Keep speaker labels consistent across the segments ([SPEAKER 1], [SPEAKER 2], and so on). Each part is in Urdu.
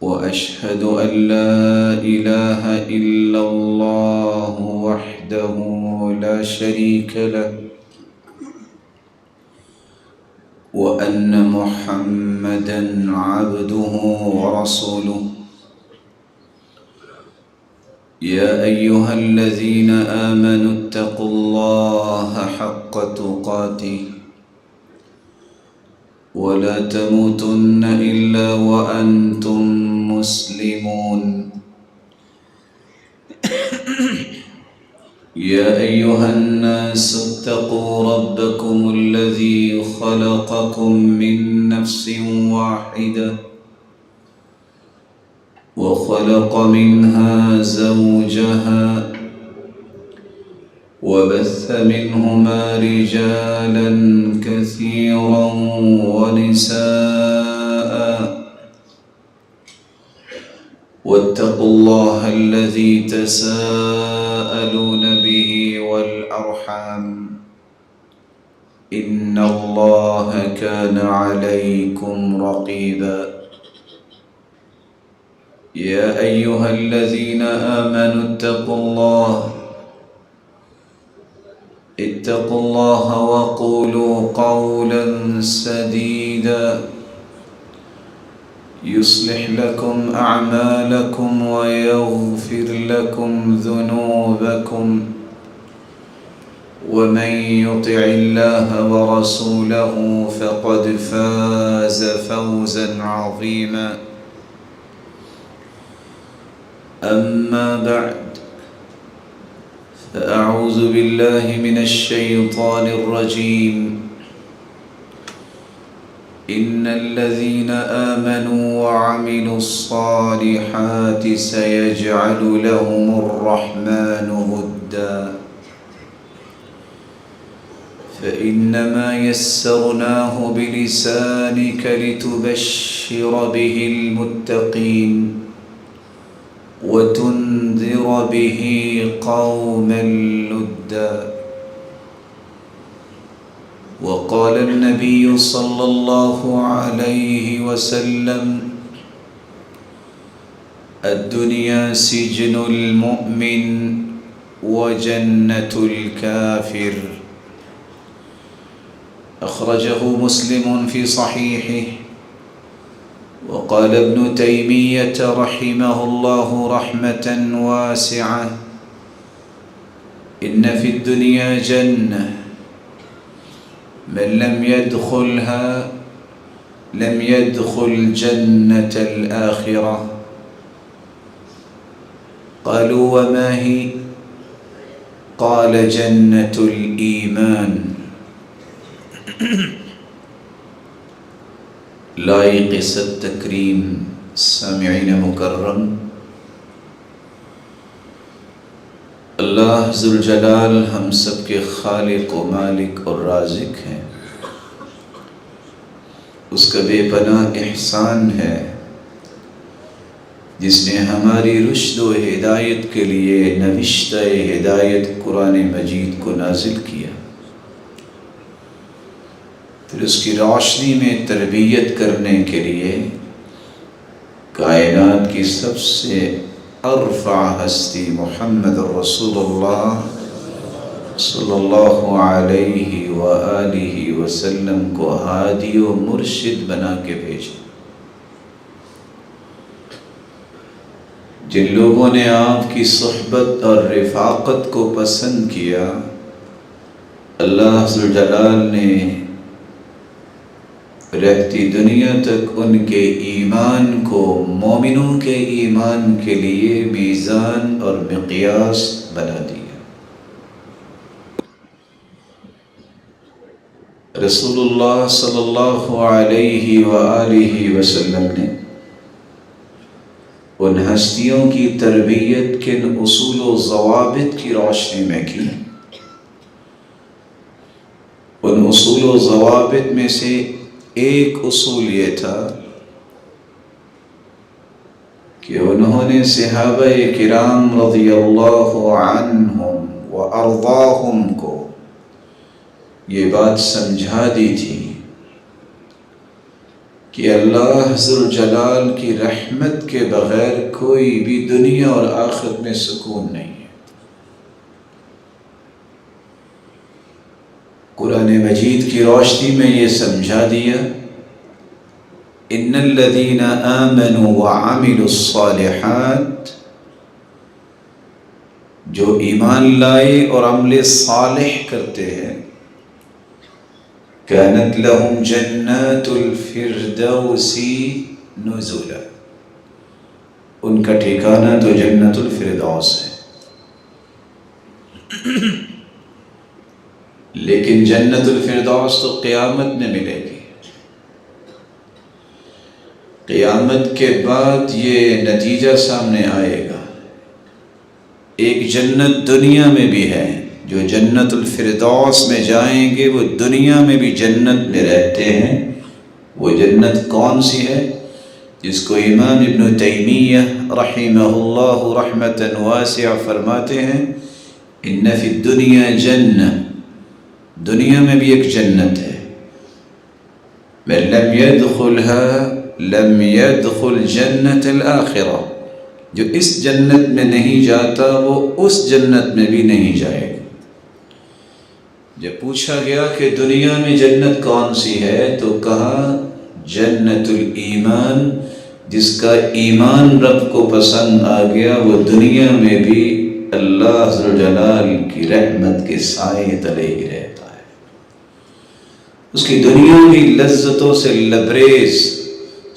[SPEAKER 1] وأشهد أن لا إله إلا الله وحده لا شريك له وأن محمدًا عبده ورسوله. يا أيها الذين آمنوا اتقوا الله حق تقاته ولا تموتن إلا وأنتم مسلمون. يا أيها الناس اتقوا ربكم الذي خلقكم من نفس واحدة وخلق منها زوجها وبث منهما رجالا كثيرا ونساء واتقوا الله الذي تساءلون به والأرحام إن الله كان عليكم رقيبا. يا أيها الذين آمنوا اتقوا الله وقولوا قولا سديدا يصلح لكم أعمالكم ويغفر لكم ذنوبكم ومن يطع الله ورسوله فقد فاز فوزا عظيما. أما بعد فأعوذ بالله من الشيطان الرجيم. إن الذين آمنوا وعملوا الصالحات سيجعل لهم الرحمن ودا فإنما يسرناه بلسانك لتبشر به المتقين وتنذر به قوما لدا. وقال النبي صلى الله عليه وسلم: الدنيا سجن المؤمن وجنة الكافر. أخرجه مسلم في صحيحه. وقال ابن تيمية رحمه الله رحمة واسعة: إن في الدنيا جنة من لم يدخلها لم يدخل جنة الآخرة. قالوا: وما هي؟ قال: جنة الإيمان. لائق التكريم سامعین مکرم، اللہ ذوالجلال ہم سب کے خالق و مالک اور رازق ہیں۔ اس کا بے پناہ احسان ہے جس نے ہماری رشد و ہدایت کے لیے نوشتہ ہدایت قرآن مجید کو نازل کیا، پھر اس کی روشنی میں تربیت کرنے کے لیے کائنات کی سب سے ارفع ہستی محمد رسول اللہ صلی اللہ علیہ وآلہ وسلم کو ہادی و مرشد بنا کے بھیجا۔ جن لوگوں نے آپ کی صحبت اور رفاقت کو پسند کیا، اللہ ذوالجلال نے رہتی دنیا تک ان کے ایمان کو مومنوں کے ایمان کے لیے میزان اور مقیاس بنا دیا۔ رسول اللہ صلی اللہ علیہ وآلہ وسلم نے ان ہستیوں کی تربیت کن اصول و ضوابط کی روشنی میں کی۔ ان اصول و ضوابط میں سے ایک اصول یہ تھا کہ انہوں نے صحابہ کرام رضی اللہ عنہم و ارضاہم کو یہ بات سمجھا دی تھی کہ اللہ ذوالجلال کی رحمت کے بغیر کوئی بھی دنیا اور آخرت میں سکون نہیں ہے۔ قرآن مجید کی روشنی میں یہ سمجھا دیا، ان الذین آمنوا وعملوا الصالحات، جو ایمان لائے اور عمل صالح کرتے ہیں، كانت لهم جنات الفردوس نزلا، ان کا ٹھکانہ تو جنت الفردوس ہے۔ لیکن جنت الفردوس تو قیامت میں ملے گی، قیامت کے بعد یہ نتیجہ سامنے آئے گا۔ ایک جنت دنیا میں بھی ہے، جو جنت الفردوس میں جائیں گے وہ دنیا میں بھی جنت میں رہتے ہیں۔ وہ جنت کون سی ہے؟ جس کو امام ابن تیمیہ رحمہ اللہ رحمتا واسعہ فرماتے ہیں، ان فی الدنیا جنہ، دنیا میں بھی ایک جنت ہے، من لم يدخلها لم يدخل جنت الآخرہ، جو اس جنت میں نہیں جاتا وہ اس جنت میں بھی نہیں جائے گا۔ جب پوچھا گیا کہ دنیا میں جنت کون سی ہے تو کہا جنت الایمان، جس کا ایمان رب کو پسند آ گیا وہ دنیا میں بھی اللہ ذوالجلال کی رحمت کے سائے تلے ہی رہتا ہے، اس کی دنیا کی لذتوں سے لبریز،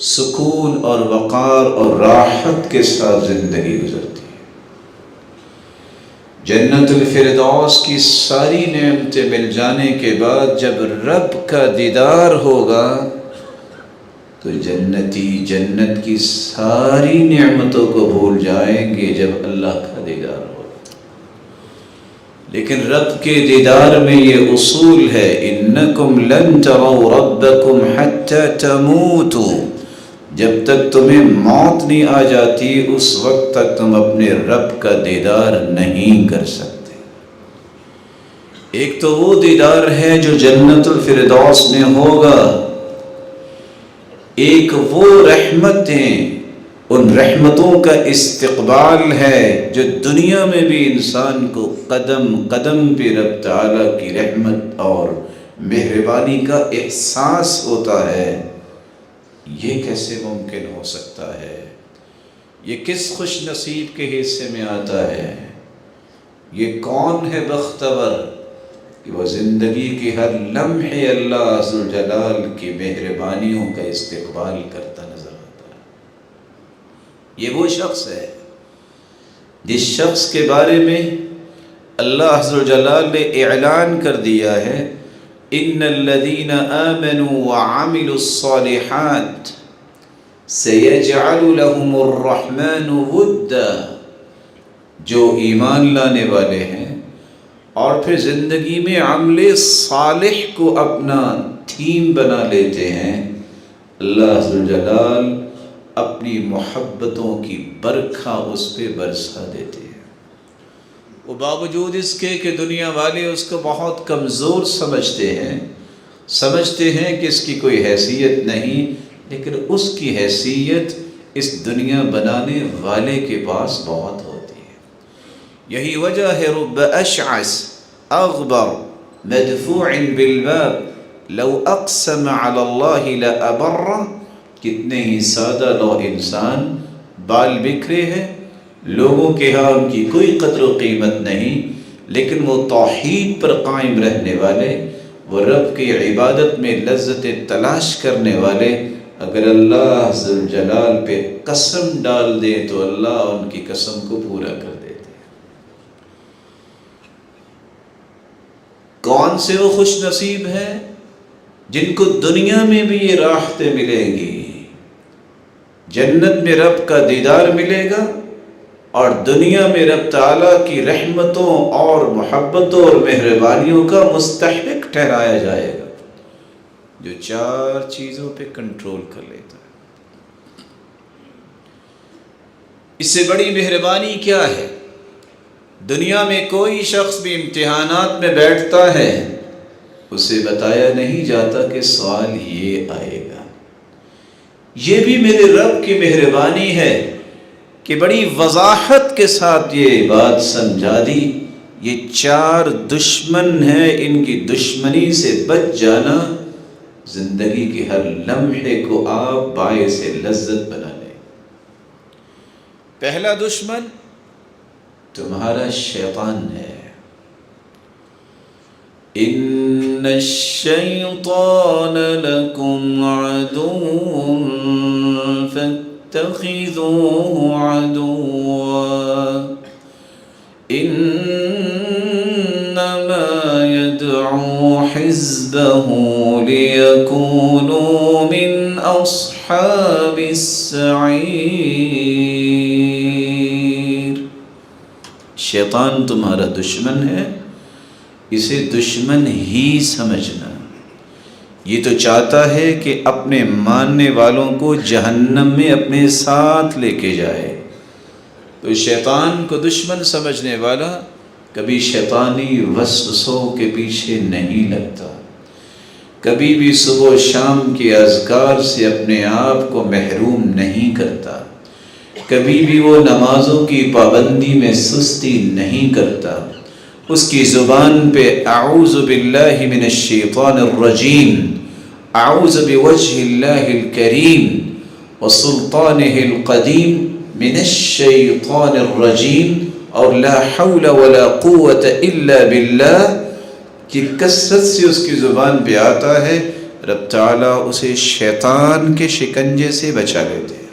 [SPEAKER 1] سکون اور وقار اور راحت کے ساتھ زندگی گزرتی ہے۔ جنت الفردوس کی ساری نعمتیں مل جانے کے بعد جب رب کا دیدار ہوگا تو جنتی جنت کی ساری نعمتوں کو بھول جائیں گے جب اللہ کا دیدار ہوگا۔ لیکن رب کے دیدار میں یہ اصول ہے، انکم لن تروا ربکم حتی تموتوا، جب تک تمہیں موت نہیں آ جاتی اس وقت تک تم اپنے رب کا دیدار نہیں کر سکتے۔ ایک تو وہ دیدار ہے جو جنت الفردوس میں ہوگا، ایک وہ رحمتیں، ان رحمتوں کا استقبال ہے جو دنیا میں بھی انسان کو قدم قدم پہ رب تعالیٰ کی رحمت اور مہربانی کا احساس ہوتا ہے۔ یہ کیسے ممکن ہو سکتا ہے؟ یہ کس خوش نصیب کے حصے میں آتا ہے؟ یہ کون ہے بختور کہ وہ زندگی کی ہر لمحے اللہ ذوالجلال کی مہربانیوں کا استقبال کرتا نظر آتا ہے؟ یہ وہ شخص ہے جس شخص کے بارے میں اللہ ذوالجلال نے اعلان کر دیا ہے، ان الذین آمنوا وعملوا الصالحات سیجعل لهم الرحمن ودا، جو ایمان لانے والے ہیں اور پھر زندگی میں عمل صالح کو اپنا تھیم بنا لیتے ہیں، اللہ ذوالجلال اپنی محبتوں کی برکھا اس پہ برسا دیتے ہیں۔ وہ باوجود اس کے کہ دنیا والے اس کو بہت کمزور سمجھتے ہیں کہ اس کی کوئی حیثیت نہیں، لیکن اس کی حیثیت اس دنیا بنانے والے کے پاس بہت ہوتی ہے۔ یہی وجہ ہے رب اشعث اغبر مدفوع بالباب لو اقسم علی اللہ لابر، کتنے ہی سادہ لو انسان، بال بکھرے ہیں، لوگوں کے ہاں ان کی کوئی قدر و قیمت نہیں، لیکن وہ توحید پر قائم رہنے والے، وہ رب کی عبادت میں لذت تلاش کرنے والے، اگر اللہ ذوالجلال پہ قسم ڈال دے تو اللہ ان کی قسم کو پورا کر دیتے ہیں۔ کون سے وہ خوش نصیب ہیں جن کو دنیا میں بھی یہ راحتیں ملیں گی، جنت میں رب کا دیدار ملے گا اور دنیا میں رب تعالیٰ کی رحمتوں اور محبتوں اور مہربانیوں کا مستحق ٹھہرایا جائے گا، جو چار چیزوں پہ کنٹرول کر لیتا ہے۔ اس سے بڑی مہربانی کیا ہے؟ دنیا میں کوئی شخص بھی امتحانات میں بیٹھتا ہے، اسے بتایا نہیں جاتا کہ سوال یہ آئے گا، یہ بھی میرے رب کی مہربانی ہے کہ بڑی وضاحت کے ساتھ یہ بات سمجھا دی. یہ 4 دشمن ہیں، ان کی دشمنی سے بچ جانا زندگی کے ہر لمحے کو آپ باعث لذت بنا لیں. پہلا دشمن تمہارا شیطان ہے. ان الشیطان لکم عدو فاتخذوه عدوا انما يدعو حزبه ليكونوا من اصحاب السعیر. شیطان تمہارا دشمن ہے، اسے دشمن ہی سمجھنا. یہ تو چاہتا ہے کہ اپنے ماننے والوں کو جہنم میں اپنے ساتھ لے کے جائے. تو شیطان کو دشمن سمجھنے والا کبھی شیطانی وسوسوں کے پیچھے نہیں لگتا، کبھی بھی صبح و شام کے اذکار سے اپنے آپ کو محروم نہیں کرتا، کبھی بھی وہ نمازوں کی پابندی میں سستی نہیں کرتا. اس کی زبان پہ اعوذ باللہ من الشیطان الرجیم، اعوذ بوجہ اللہ الکریم وسلطانہ القدیم من الشیطان الرجیم اور لا حول ولا قوة الا باللہ کی کثرت سے اس کی زبان پہ آتا ہے. رب تعالیٰ اسے شیطان کے شکنجے سے بچا لیتے ہیں.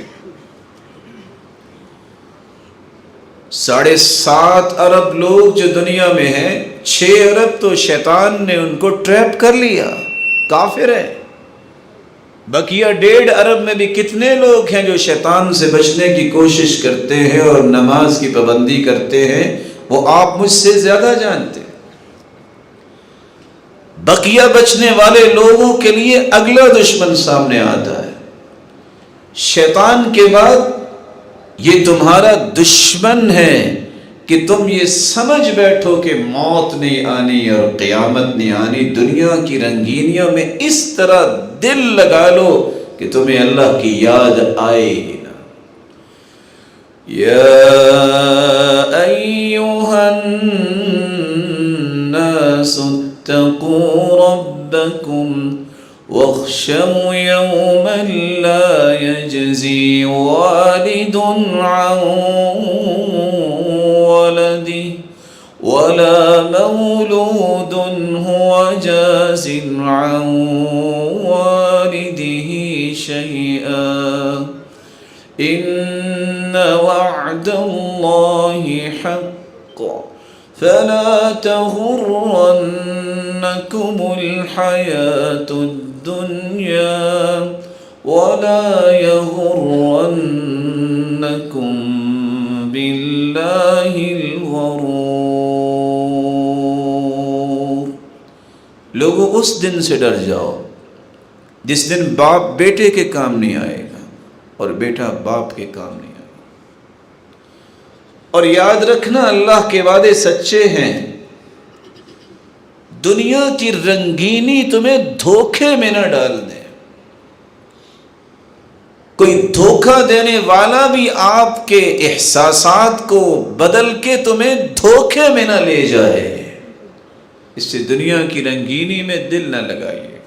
[SPEAKER 1] 7.5 ارب لوگ جو دنیا میں ہیں، 6 ارب تو شیطان نے ان کو ٹریپ کر لیا، کافر ہے. بقیہ 1.5 ارب میں بھی کتنے لوگ ہیں جو شیطان سے بچنے کی کوشش کرتے ہیں اور نماز کی پابندی کرتے ہیں، وہ آپ مجھ سے زیادہ جانتے ہیں. بقیہ بچنے والے لوگوں کے لیے اگلا دشمن سامنے آتا ہے. شیطان کے بعد یہ تمہارا دشمن ہے کہ تم یہ سمجھ بیٹھو کہ موت نہیں آنی اور قیامت نہیں آنی. دنیا کی رنگینیوں میں اس طرح دل لگا لو کہ تمہیں اللہ کی یاد آئے ہی نہ. یا ایھا الناس اتقوا ربکم واخشوا یوما لا یجزی والد عن ولده ولا مولود هو جاز عن والده شيئا إن وعد الله حق فلا تغرنكم الحياة الدنيا ولا يغرنكم بالله الغرور. لوگوں اس دن سے ڈر جاؤ جس دن باپ بیٹے کے کام نہیں آئے گا اور بیٹا باپ کے کام نہیں آئے گا. اور یاد رکھنا اللہ کے وعدے سچے ہیں. دنیا کی رنگینی تمہیں دھوکے میں نہ ڈال دے. کوئی دھوکہ دینے والا بھی آپ کے احساسات کو بدل کے تمہیں دھوکے میں نہ لے جائے. اس سے دنیا کی رنگینی میں دل نہ لگائیے.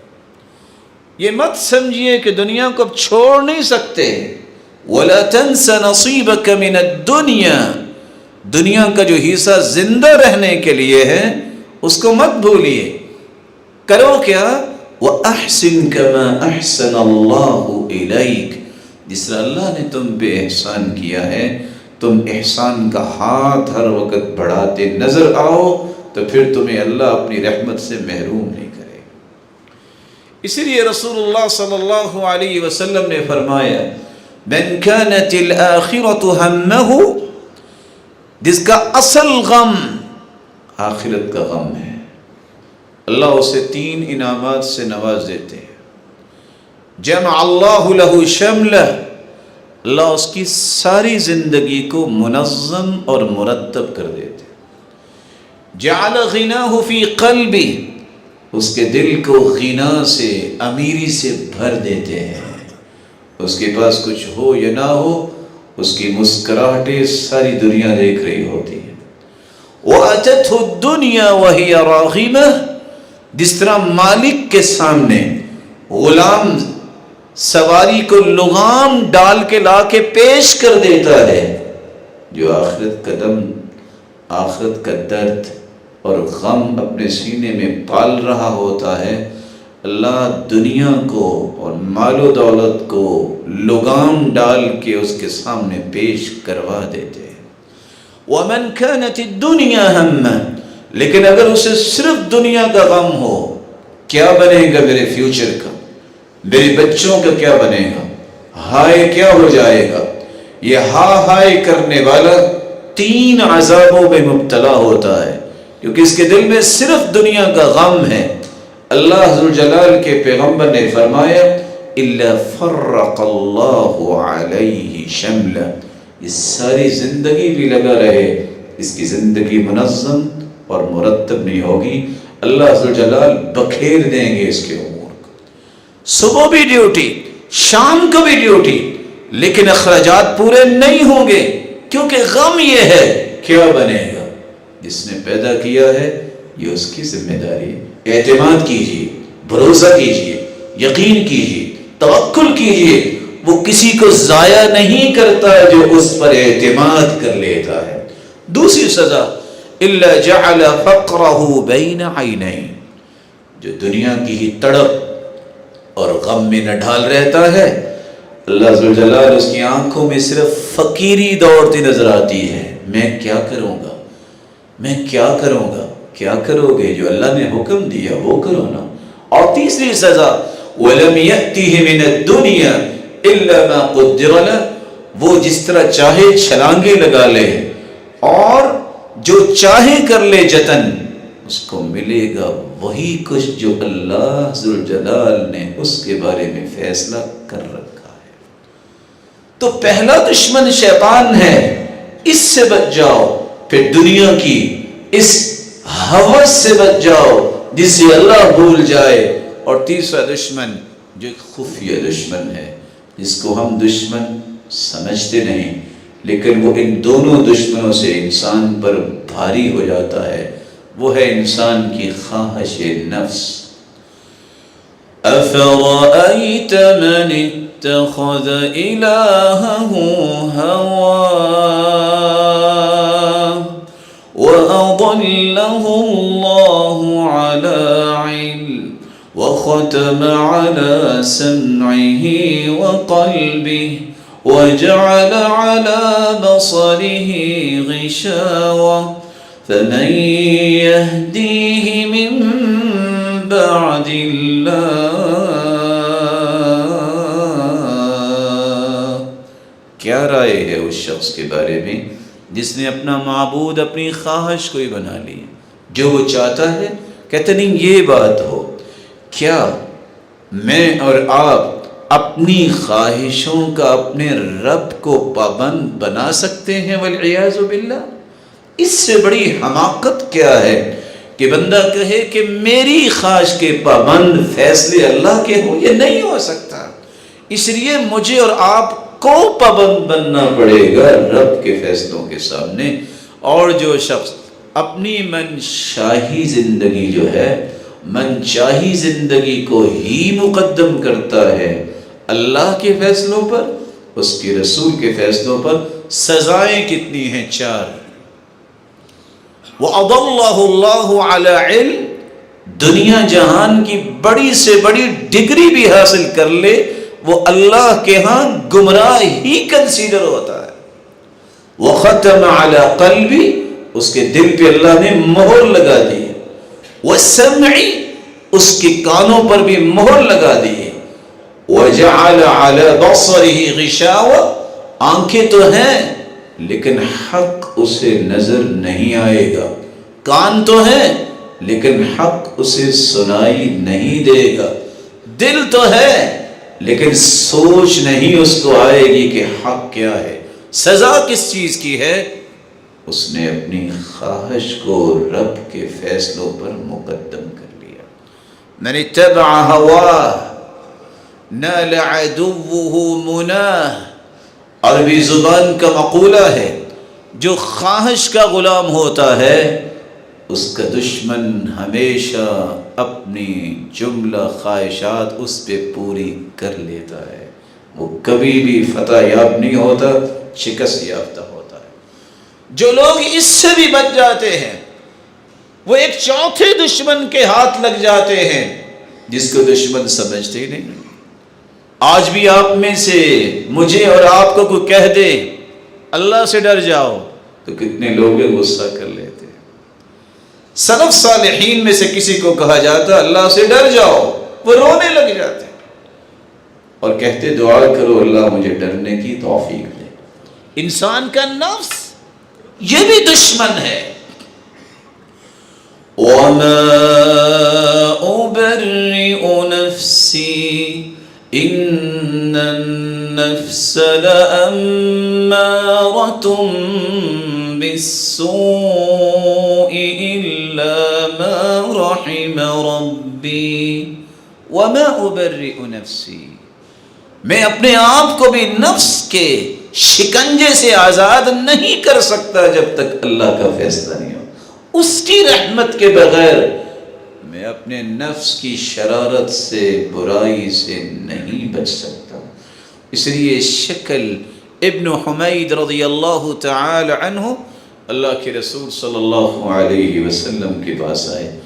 [SPEAKER 1] یہ مت سمجھیے کہ دنیا کو اب چھوڑ نہیں سکتے. وَلَا تَنْسَ نَصِيبَكَ مِنَ الدُّنْيَا. دنیا کا جو حصہ زندہ رہنے کے لیے ہے اس کو مت بھولیے. کرو کیا؟ وَأَحْسِنْ كَمَا أَحْسَنَ اللَّهُ إِلَيْكَ. جس طرح اللہ نے تم پہ احسان کیا ہے تم احسان کا ہاتھ ہر وقت بڑھاتے نظر آؤ تو پھر تمہیں اللہ اپنی رحمت سے محروم نہیں کرے. اسی لیے رسول اللہ صلی اللہ علیہ وسلم نے فرمایا من كانت الآخرة همه، جس کا اصل غم آخرت کا غم ہے، اللہ اسے 3 انعامات سے نواز دیتے ہیں. جمع اللہ له شملہ، اللہ اس کی ساری زندگی کو منظم اور مرتب کر دیتے. جعل غناہ فی قلبی، اس کے دل کو غنا سے امیری سے بھر دیتے ہیں. اس کے پاس کچھ ہو یا نہ ہو، اس کی مسکراہٹیں ساری دنیا دیکھ رہی ہوتی ہے۔ وَأَتَتْهُ الدُّنْيَا وَهِيَ رَاغِمَةٌ، جس طرح مالک کے سامنے غلام سواری کو لغام ڈال کے لا کے پیش کر دیتا ہے، جو آخرت کا درد اور غم اپنے سینے میں پال رہا ہوتا ہے، اللہ دنیا کو اور مال و دولت کو لگام ڈال کے اس کے سامنے پیش کروا دیتے ہیں۔ وَمَنْ كَانَتِ الدُّنْيَا هَمًّا، لیکن اگر اسے صرف دنیا کا غم ہو، کیا بنے گا میرے فیوچر کا، میرے بچوں کا کیا بنے گا، ہائے کیا ہو جائے گا، یہ ہائے کرنے والا 3 عذابوں میں مبتلا ہوتا ہے، کیونکہ اس کے دل میں صرف دنیا کا غم ہے۔ اللہ ذوالجلال کے پیغمبر نے فرمایا اِلَّا فَرَّقَ اللَّهُ عَلَيْهِ شَمْلًا، اس ساری زندگی بھی لگا رہے، اس کی زندگی منظم اور مرتب نہیں ہوگی، اللہ ذوالجلال بکھیر دیں گے اس کے امور کو، صبح بھی ڈیوٹی، شام کو بھی ڈیوٹی، لیکن اخراجات پورے نہیں ہوں گے، کیونکہ غم یہ ہے کیا بنے گا۔ جس نے پیدا کیا ہے یہ اس کی ذمہ داری ہے۔ اعتماد کیجئے، بھروسہ کیجئے، یقین کیجئے، توکل کیجئے، وہ کسی کو ضائع نہیں کرتا جو اس پر اعتماد کر لیتا ہے۔ دوسری سزا إِلَّا جَعَلَ فَقْرَهُ بَيْنَ عَيْنَيْنِ، جو دنیا کی ہی تڑپ اور غم میں نہ ڈھال رہتا ہے، اللہ ذوالجلال اس کی آنکھوں میں صرف فقیری دوڑتی نظر آتی ہے، میں کیا کروں گا، میں کیا کروں گا، کیا کرو گے، جو اللہ نے حکم دیا وہ کرو نا۔ اور تیسری سزا وَلَمْ يَأْتِهِ مِنَ الدُّنْيَا إِلَّا مَا قُدِّرَ لَهُ، وہ جس طرح چاہے چھلانگے لگا لے اور جو چاہے کر لے جتن، اس کو ملے گا وہی کچھ جو اللہ ذوالجلال نے اس کے بارے میں فیصلہ کر رکھا ہے۔ تو پہلا دشمن شیطان ہے، اس سے بچ جاؤ، پھر دنیا کی اس ہوس سے بچ جاؤ جسے اللہ بھول جائے، اور تیسرا دشمن جو ایک خفیہ دشمن ہے جس کو ہم دشمن سمجھتے نہیں، لیکن وہ ان دونوں دشمنوں سے انسان پر بھاری ہو جاتا ہے، وہ ہے انسان کی خواہش نفس۔ أَفَرَأَيْتَ مَنِ اتَّخَذَ إِلَٰهَهُ هَوَاهُ وَأَضَلَّهُ اللَّهُ عَلَىٰ عِلْمٍ وَخَتَمَ عَلَىٰ سَمْعِهِ وَقَلْبِهِ وَجَعَلَ عَلَىٰ بَصَرِهِ غِشَاوَةً فَمَن يَهْدِيهِ مِن بَعْدِ اللَّهِ۔ کیا رائے ہے اس شخص کے بارے میں جس نے اپنا معبود اپنی خواہش کو ہی بنا لی، جو وہ چاہتا ہے کہتے نہیں یہ بات ہو، کیا میں اور آپ اپنی خواہشوں کا اپنے رب کو پابند بنا سکتے ہیں؟ والعیاذ باللہ، اس سے بڑی حماقت کیا ہے کہ بندہ کہے کہ میری خواہش کے پابند فیصلے اللہ کے ہوں، یہ نہیں ہو سکتا، اس لیے مجھے اور آپ کو پابند بننا پڑے گا رب کے فیصلوں کے سامنے۔ اور جو شخص اپنی منشاہی زندگی جو ہے، منشاہی زندگی کو ہی مقدم کرتا ہے اللہ کے فیصلوں پر، اس کے رسول کے فیصلوں پر، سزائیں کتنی ہیں؟ 4۔ وَأَضَلَّهُ اللَّهُ عَلَىٰ عِلْمٍ، دنیا جہان کی بڑی سے بڑی ڈگری بھی حاصل کر لے، وہ اللہ کے ہاں گمراہ ہی کنسیڈر ہوتا ہے۔ وَخَتَمَ عَلَىٰ قَلْبِ، اس کے دل پہ اللہ نے مہر لگا دی، وَالسَّمْعِ، اس کے کانوں پر بھی مہر لگا دی، وَجَعَلَ عَلَىٰ بَصَرِهِ غِشَاوَةً، آنکھیں تو ہیں لیکن حق اسے نظر نہیں آئے گا، کان تو ہیں لیکن حق اسے سنائی نہیں دے گا، دل تو ہے لیکن سوچ نہیں اس کو آئے گی کہ حق کیا ہے۔ سزا کس چیز کی ہے؟ اس نے اپنی خواہش کو رب کے فیصلوں پر مقدم کر لیا۔ من اتبع ہواہ، نال عدوه مناه، عربی زبان کا مقولہ ہے جو خواہش کا غلام ہوتا ہے اس کا دشمن ہمیشہ اپنی جملہ خواہشات اس پہ پوری کر لیتا ہے، وہ کبھی بھی فتح یاب نہیں ہوتا، شکست یافتہ ہوتا ہے۔ جو لوگ اس سے بھی بچ جاتے ہیں وہ ایک چوتھے دشمن کے ہاتھ لگ جاتے ہیں جس کو دشمن سمجھتے ہی نہیں۔ آج بھی آپ میں سے مجھے اور آپ کو کوئی کہہ دے اللہ سے ڈر جاؤ تو کتنے لوگ غصہ کر لیتے ہیں۔ سلف صالحین میں سے کسی کو کہا جاتا اللہ سے ڈر جاؤ، وہ رونے لگ جاتے اور کہتے دعا کرو اللہ مجھے ڈرنے کی توفیق دے۔ انسان کا نفس یہ بھی دشمن ہے۔ وَمَا أُبَرِّئُ نَفْسِي إِنَّ النَّفْسَ لَأَمَّارَةٌ بِالسُّوءِ إِلَّا مَا رَحِمَ رَبِّي وَمَا أُبَرِّئُ نَفْسِي، میں اپنے آپ کو بھی نفس کے شکنجے سے آزاد نہیں کر سکتا جب تک اللہ کا فیصلہ نہیں ہو۔ اس کی رحمت کے بغیر میں اپنے نفس کی شرارت سے، برائی سے نہیں بچ سکتا۔ اس لیے شکل ابن حمید رضی اللہ تعالی عنہ اللہ کے رسول صلی اللہ علیہ وسلم کے پاس آئے،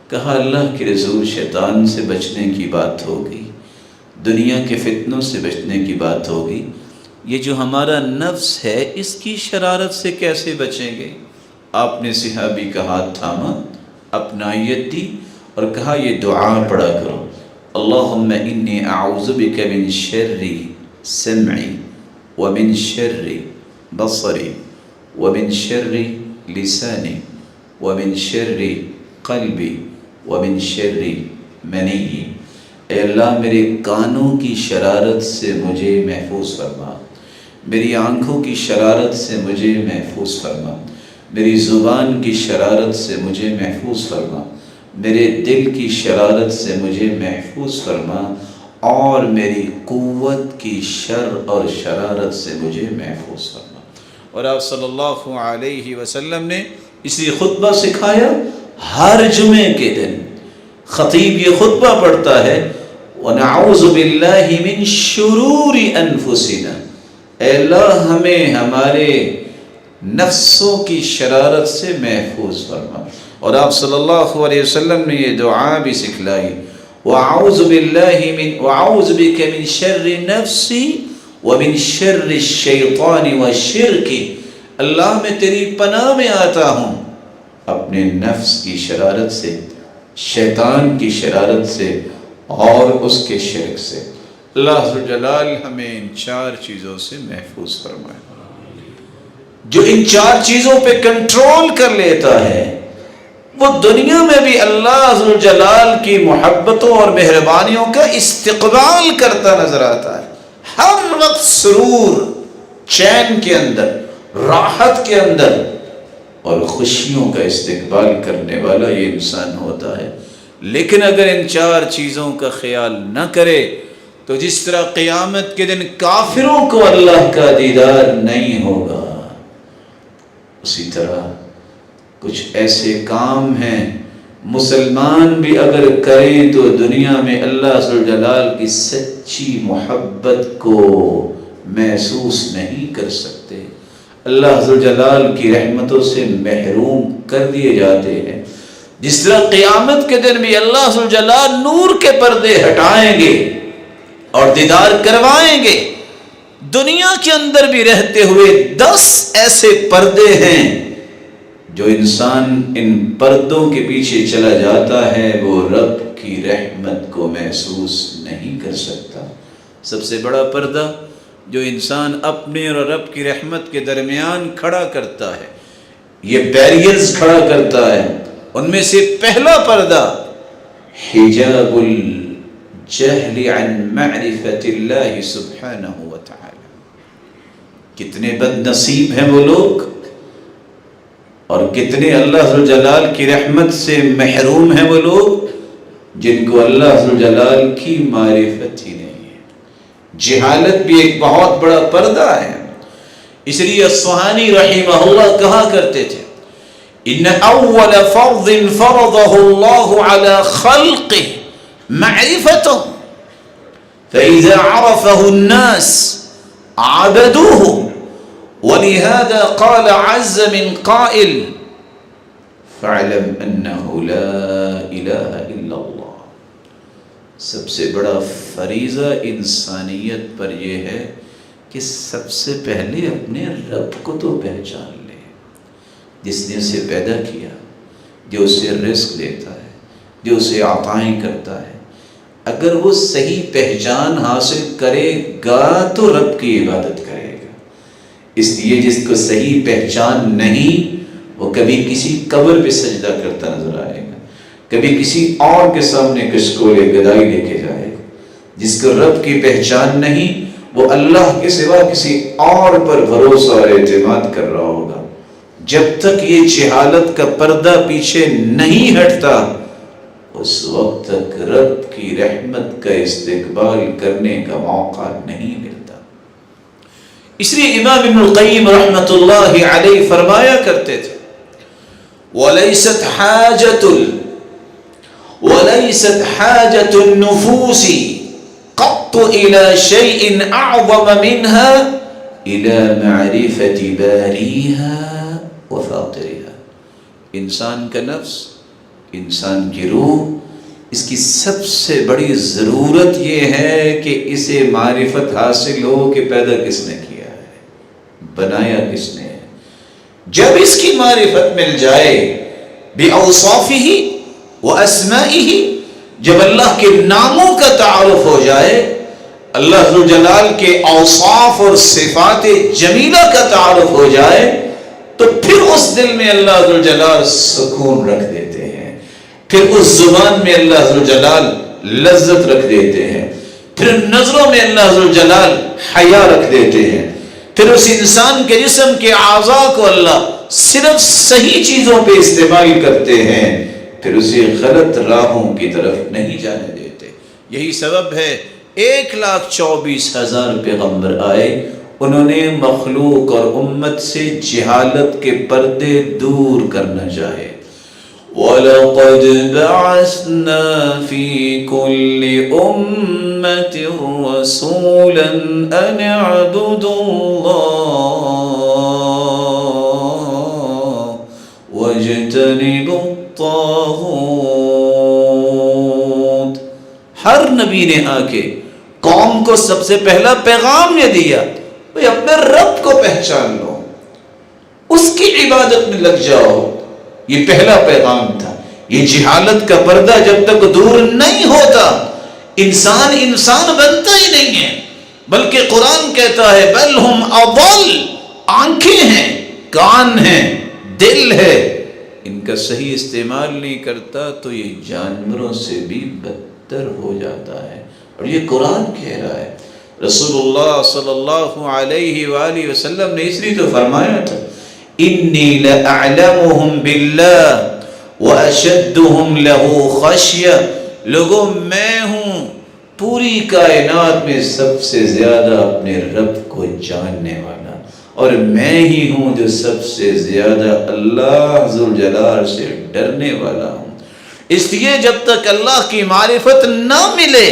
[SPEAKER 1] کہا اللہ کے رسول شیطان سے بچنے کی بات ہوگی، دنیا کے فتنوں سے بچنے کی بات ہوگی، یہ جو ہمارا نفس ہے اس کی شرارت سے کیسے بچیں گے؟ آپ نے صحابی کا ہاتھ تھاما، اپنائیت دی اور کہا یہ دعا پڑھا کرو، اللہم انی اعوذ بک من شر سمعی ومن شر بصری ومن شر لسانی ومن شر قلبی ومن شر منی۔ اے اللہ میرے کانوں کی شرارت سے مجھے محفوظ فرما، میری آنکھوں کی شرارت سے مجھے محفوظ فرما، میری زبان کی شرارت سے مجھے محفوظ فرما، میرے دل کی شرارت سے مجھے محفوظ فرما، اور میری قوت کی شر اور شرارت سے مجھے محفوظ فرما۔ اور آپ صلی اللہ علیہ وسلم نے اسی خطبہ سکھایا۔ ہر جمعے کے دن خطیب یہ خطبہ پڑھتا ہے وَنَعُوذُ بِاللَّهِ مِن شُرُورِ أَنفُسِنَا، اے اللہ ہمیں ہمارے نفسوں کی شرارت سے محفوظ فرما۔ اور آپ صلی اللہ علیہ وسلم نے یہ دعا بھی سکھلائی، وَأَعُوذُ بِكَ مِن شَرِّ نَفْسِي وَمِن شَرِّ الشَّيْطَانِ وَالشِّرْكِ، اللہ میں تیری پناہ میں آتا ہوں اپنے نفس کی شرارت سے، شیطان کی شرارت سے اور اس کے شرک سے۔ اللہ ذوالجلال ہمیں ان چار چیزوں سے محفوظ فرمائے۔ جو ان چار چیزوں پہ کنٹرول کر لیتا ہے وہ دنیا میں بھی اللہ ذوالجلال کی محبتوں اور مہربانیوں کا استقبال کرتا نظر آتا ہے۔ ہر وقت سرور، چین کے اندر، راحت کے اندر اور خوشیوں کا استقبال کرنے والا یہ انسان ہوتا ہے۔ لیکن اگر ان چار چیزوں کا خیال نہ کرے تو جس طرح قیامت کے دن کافروں کو اللہ کا دیدار نہیں ہوگا، اسی طرح کچھ ایسے کام ہیں مسلمان بھی اگر کریں تو دنیا میں اللہ ذوالجلال کی سچی محبت کو محسوس نہیں کر سکتے، اللہ ذوالجلال کی رحمتوں سے محروم کر دیے جاتے ہیں۔ جس طرح قیامت کے دن بھی اللہ ذوالجلال نور کے پردے ہٹائیں گے اور دیدار کروائیں گے، دنیا کے اندر بھی رہتے ہوئے 10 ایسے پردے ہیں جو انسان ان پردوں کے پیچھے چلا جاتا ہے وہ رب کی رحمت کو محسوس نہیں کر سکتا۔ سب سے بڑا پردہ جو انسان اپنے اور رب کی رحمت کے درمیان کھڑا کرتا ہے، یہ بیریئرز کھڑا کرتا ہے، ان میں سے پہلا پردہ حجاب الجہل عن معرفت اللہ سبحانہ وتعالی۔ کتنے بد نصیب ہیں وہ لوگ اور کتنے اللہ ذوالجلال کی رحمت سے محروم ہیں وہ لوگ جن کو اللہ ذوالجلال کی معرفت ہی نہیں ہے۔ جہالت بھی ایک بہت بڑا پردہ ہے. اس لیے اصفہانی رحمہ اللہ کہا کرتے تھے ان اول فرض فرضه الله على خلقه معرفته فاذا عرفه الناس عبدوه ولهذا قال عز من قائل فاعلم انه لا اله الا اللہ. سب سے بڑا فریضہ انسانیت پر یہ ہے کہ سب سے پہلے اپنے رب کو تو پہچان لے، جس نے اسے پیدا کیا، جو اسے رزق دیتا ہے، جو اسے عطائیں کرتا ہے. اگر وہ صحیح پہچان حاصل کرے گا تو رب کی عبادت کرے گا. اس لیے جس کو صحیح پہچان نہیں وہ کبھی کسی قبر پہ سجدہ کرتا نظر آئے گا، کبھی کسی اور کے سامنے کشکول گدائی لے کے جائے گا. جس کو رب کی پہچان نہیں وہ اللہ کے سوا کسی اور پر بھروسہ اور اعتماد کر رہا ہوگا. جب تک یہ جہالت کا پردہ پیچھے نہیں ہٹتا اس وقت تک رب کی رحمت کا استقبال کرنے کا موقع نہیں ملتا. اس لیے امام ابن القیم رحمۃ اللہ علیہ فرمایا کرتے تھے وَلَيْسَتْ حَاجَةُ النُّفُوسِ قط إلى شيء أعظم منها إلى معرفة باريها وفاطرها. انسان کا نفس، انسان کی روح، اس کی سب سے بڑی ضرورت یہ ہے کہ اسے معرفت حاصل ہو کہ پیدا کس نے کیا ہے، بنایا کس نے ہے. جب اس کی معرفت مل جائے بأوصافه وأسمائه، جب اللہ کے ناموں کا تعارف ہو جائے، اللہ ذوالجلال کے اوصاف اور صفات جمیلہ کا تعارف ہو جائے، تو پھر اس دل میں اللہ ذوالجلال سکون رکھ دیتے ہیں، پھر اس زبان میں اللہ ذوالجلال لذت رکھ دیتے ہیں، پھر نظروں میں اللہ ذوالجلال حیا رکھ دیتے ہیں، پھر اس انسان کے جسم کے اعضاء کو اللہ صرف صحیح چیزوں پہ استعمال کرتے ہیں، پھر اسے غلط راہوں کی طرف نہیں جانے دیتے. یہی سبب ہے 1,24,000 پیغمبر آئے، انہوں نے مخلوق اور امت سے جہالت کے پردے دور کرنا چاہے. وَلَقَدْ بَعَثْنَا فِي كُلِّ أُمَّةٍ رَسُولًا أَنِ اعْبُدُوا اللَّهَ وَاجْتَنِبُوا الطاغوت. ہر نبی نے آ کے قوم کو سب سے پہلا پیغام یہ دیا بھئی اپنے رب کو پہچان لو، اس کی عبادت میں لگ جاؤ. یہ پہلا پیغام تھا. یہ جہالت کا پردہ جب تک دور نہیں ہوتا انسان بنتا ہی نہیں ہے، بلکہ قرآن کہتا ہے بل ہم اضل. آنکھیں ہیں، کان ہیں، دل ہے، ان کا صحیح استعمال نہیں کرتا تو یہ جانوروں سے بھی بدتر ہو جاتا ہے. اور یہ قرآن کہہ رہا ہے. رسول اللہ صلی اللہ علیہ وآلہ وسلم نے اس لیے تو فرمایا تھا انی لأعلمهم باللہ واشدهم له خشیہ. لوگوں میں ہوں پوری کائنات میں سب سے زیادہ اپنے رب کو جاننے والا، اور میں ہی ہوں جو سب سے زیادہ اللہ ذوالجلال سے ڈرنے والا ہوں. اس لیے جب تک اللہ کی معرفت نہ ملے،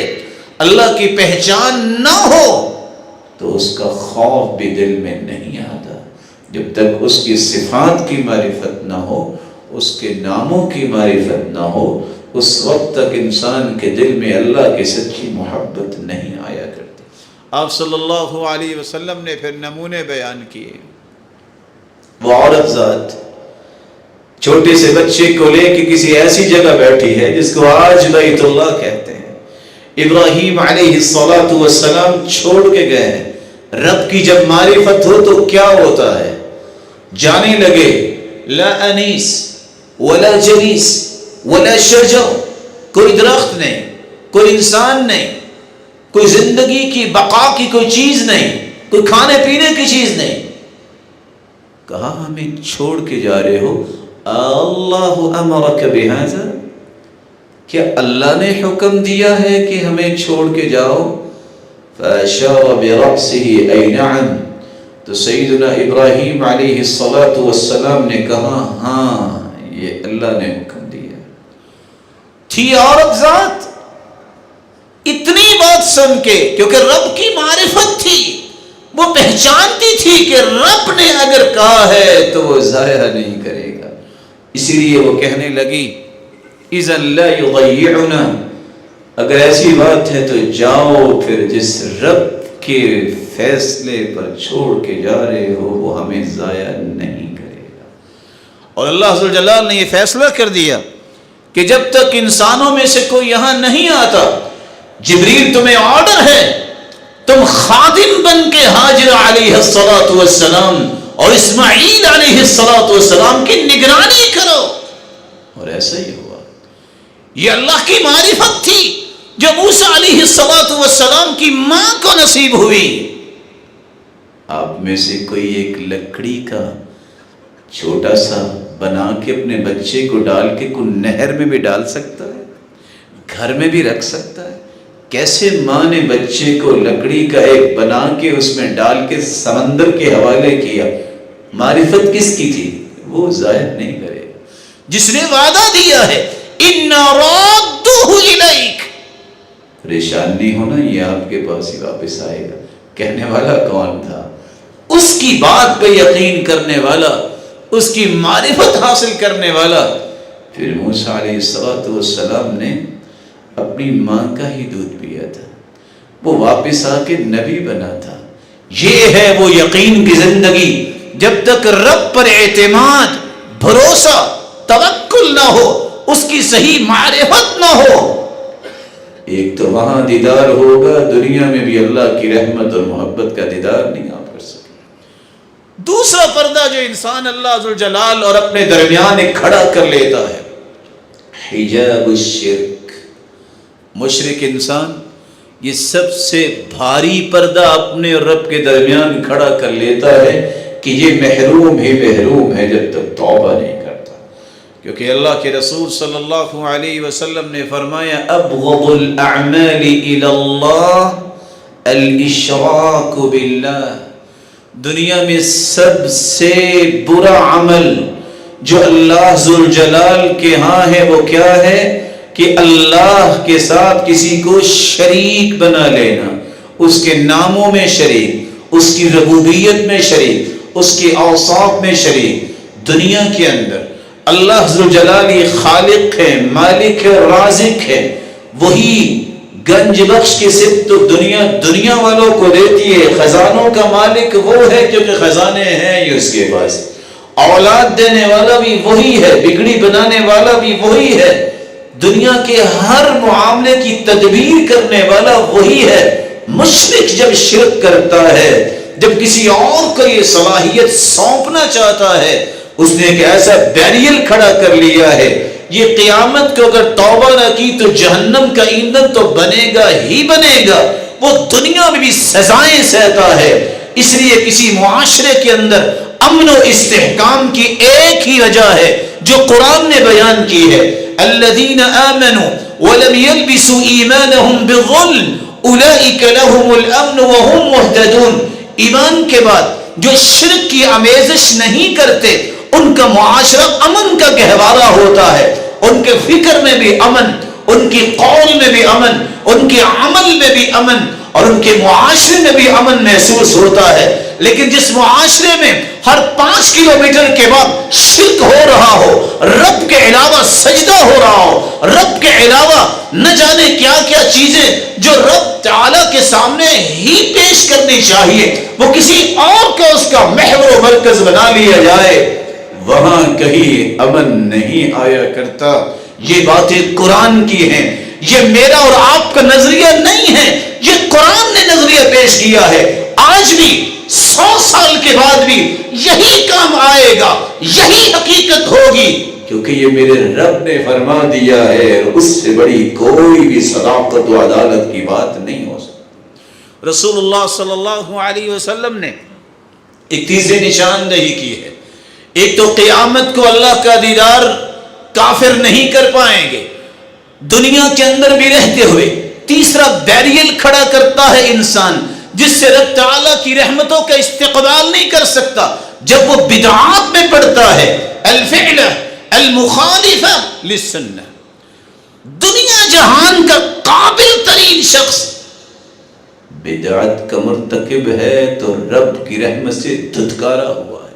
[SPEAKER 1] اللہ کی پہچان نہ ہو، تو اس کا خوف بھی دل میں نہیں آتا. جب تک اس کی صفات کی معرفت نہ ہو، اس کے ناموں کی معرفت نہ ہو، اس وقت تک انسان کے دل میں اللہ کی سچی محبت نہیں آیا کرتی. آپ صلی اللہ علیہ وسلم نے پھر نمونے بیان کیے. وہ عورت ذات چھوٹے سے بچے کو لے کے کسی ایسی جگہ بیٹھی ہے جس کو آج بیت اللہ کہتے ہیں. ابراہیم علیہ السلام چھوڑ کے گئے ہیں. رب کی جب معرفت ہو تو کیا ہوتا ہے؟ جانے لگے لا انیس ولا جلیس ولا شجر، کوئی درخت نہیں، کوئی انسان نہیں، کوئی زندگی کی بقا کی کوئی چیز نہیں، کوئی کھانے پینے کی چیز نہیں. کہا ہمیں چھوڑ کے جا رہے ہو؟ اللہ امرک بہذا، کیا اللہ نے حکم دیا ہے کہ ہمیں چھوڑ کے جاؤ؟ فأشار برأسه أي نعم. تو سیدنا ابراہیم علیہ السلام نے کہا ہاں یہ اللہ نے حکم دیا.
[SPEAKER 2] تھی عورت ذات اتنی بات سن کے، کیونکہ رب کی معرفت تھی، وہ پہچانتی تھی کہ رب نے اگر کہا ہے
[SPEAKER 1] تو وہ ضائع نہیں کرے گا. اسی لیے وہ کہنے لگی اذن لا یضیعنا، اگر ایسی بات ہے تو جاؤ پھر جس رب کے فیصلے پر چھوڑ کے جا رہے ہو وہ ہمیں ضائع نہیں کرے گا.
[SPEAKER 2] اور اللہ ذو الجلال نے یہ فیصلہ کر دیا کہ جب تک انسانوں میں سے کوئی یہاں نہیں آتا، جبریل تمہیں آرڈر ہے تم خادم بن کے حاجر علیہ السلام اور اسماعیل علیہ السلام کی نگرانی کرو.
[SPEAKER 1] اور ایسا ہی ہوا.
[SPEAKER 2] یہ اللہ کی معرفت تھی جو موسیٰ علیہ السلام کی ماں کو نصیب ہوئی.
[SPEAKER 1] آپ میں سے کوئی ایک لکڑی کا چھوٹا سا بنا کے اپنے بچے کو ڈال کے کوئی نہر میں بھی ڈال سکتا ہے، گھر میں بھی رکھ سکتا ہے؟ کیسے ماں نے بچے کو لکڑی کا ایک بنا کے اس میں ڈال کے سمندر کے حوالے کیا؟ معرفت کس کی تھی؟ وہ ضائع نہیں کرے.
[SPEAKER 2] جس نے وعدہ دیا ہے اِنَّا رَادُّهُ إِلَيْكَ،
[SPEAKER 1] پریشان نہیں ہونا، یہ آپ کے پاس ہی واپس آئے گا. کہنے والا کون تھا؟
[SPEAKER 2] اس کی بات پہ یقین کرنے والا، اس کی معرفت حاصل کرنے والا.
[SPEAKER 1] پھر موسیٰ علیہ السلام نے اپنی ماں کا ہی دودھ پیا تھا، وہ واپس آ کے نبی بنا تھا.
[SPEAKER 2] یہ ہے وہ یقین کی زندگی. جب تک رب پر اعتماد، بھروسہ، توکل نہ ہو، اس کی صحیح معرفت نہ ہو،
[SPEAKER 1] ایک تو وہاں دیدار ہوگا، دنیا میں بھی اللہ کی رحمت اور محبت کا دیدار نہیں آپ کر سکتے.
[SPEAKER 2] دوسرا پردہ جو انسان اللہ ذوالجلال اور اپنے درمیان ایک کھڑا کر لیتا ہے،
[SPEAKER 1] حجاب الشرک.
[SPEAKER 2] مشرک انسان یہ سب سے بھاری پردہ اپنے اور رب کے درمیان کھڑا کر لیتا ہے
[SPEAKER 1] کہ یہ محروم ہی محروم ہے جب تک توبہ نہیں کرتا.
[SPEAKER 2] کیونکہ اللہ کے رسول صلی اللہ علیہ وسلم نے فرمایا
[SPEAKER 1] ابغض الاعمال الى اللہ الاشراک باللہ.
[SPEAKER 2] دنیا میں سب سے برا عمل جو اللہ ذوالجلال کے ہاں ہے وہ کیا ہے؟ کہ اللہ کے ساتھ کسی کو شریک بنا لینا، اس کے ناموں میں شریک، اس کی ربوبیت میں شریک، اس کے اوصاف میں شریک. دنیا کے اندر اللہ ذوالجلال خالق ہے، مالک ہے، رازق ہے. وہی گنج بخش کی صفت تو دنیا والوں کو دیتی ہے. خزانوں کا مالک وہ ہے کیونکہ خزانے ہیں یہ اس کے پاس. اولاد دینے والا بھی وہی ہے، بگڑی بنانے والا بھی وہی ہے. دنیا کے ہر معاملے کی تدبیر کرنے والا وہی ہے. مشرک جب شرک کرتا ہے، جب کسی اور کو یہ صلاحیت سونپنا چاہتا ہے، اس نے ایک ایسا بیریل کھڑا کر لیا ہے. یہ قیامت کو اگر توبہ نہ کی تو جہنم کا ایندھن تو بنے گا ہی بنے گا. وہ دنیا میں بھی سزائیں سہتا ہے. اس لیے کسی معاشرے کے اندر امن و استحکام کی ایک ہی وجہ ہے جو قرآن نے بیان کی ہے. الذین آمنوا ولم يلبسوا ایمانهم بظلم اولئک لهم الامن وهم مهتدون. ایمان کے بعد جو شرک کی آمیزش نہیں کرتے ان کا معاشرہ امن کا گہوارہ ہوتا ہے. ان کے فکر میں بھی امن، ان کی قول میں بھی امن، ان کے عمل میں بھی امن اور ان کے معاشرے میں بھی امن محسوس ہوتا ہے. لیکن جس معاشرے میں ہر 5 کلومیٹر کے بعد شرک ہو رہا ہو، رب کے علاوہ سجدہ ہو رہا ہو، رب کے علاوہ نہ جانے کیا کیا چیزیں جو رب تعالیٰ کے سامنے ہی پیش کرنی چاہیے وہ کسی اور کو اس کا محور و مرکز بنا لیا جائے،
[SPEAKER 1] وہاں کہیں امن نہیں آیا کرتا.
[SPEAKER 2] یہ باتیں قرآن کی ہیں، یہ میرا اور آپ کا نظریہ نہیں ہے، یہ قرآن نے نظریہ پیش کیا ہے. آج بھی 100 سال کے بعد بھی یہی کام آئے گا، یہی حقیقت ہوگی،
[SPEAKER 1] کیونکہ یہ میرے رب نے فرما دیا ہے. اس سے بڑی کوئی بھی صداقت و عدالت کی بات نہیں ہو سکتی.
[SPEAKER 2] رسول اللہ صلی اللہ علیہ وسلم نے ایک تیسری نشاندہی کی ہے. ایک تو قیامت کو اللہ کا دیدار کافر نہیں کر پائیں گے. دنیا کے اندر بھی رہتے ہوئے تیسرا بیریل کھڑا کرتا ہے انسان جس سے رب تعالیٰ کی رحمتوں کا استقبال نہیں کر سکتا، جب وہ بدعات میں پڑتا ہے، الفعل المخالفہ للسنہ۔ دنیا جہان کا قابل ترین شخص بدعت کا مرتکب ہے تو رب کی رحمت سے دھتکارا ہوا ہے۔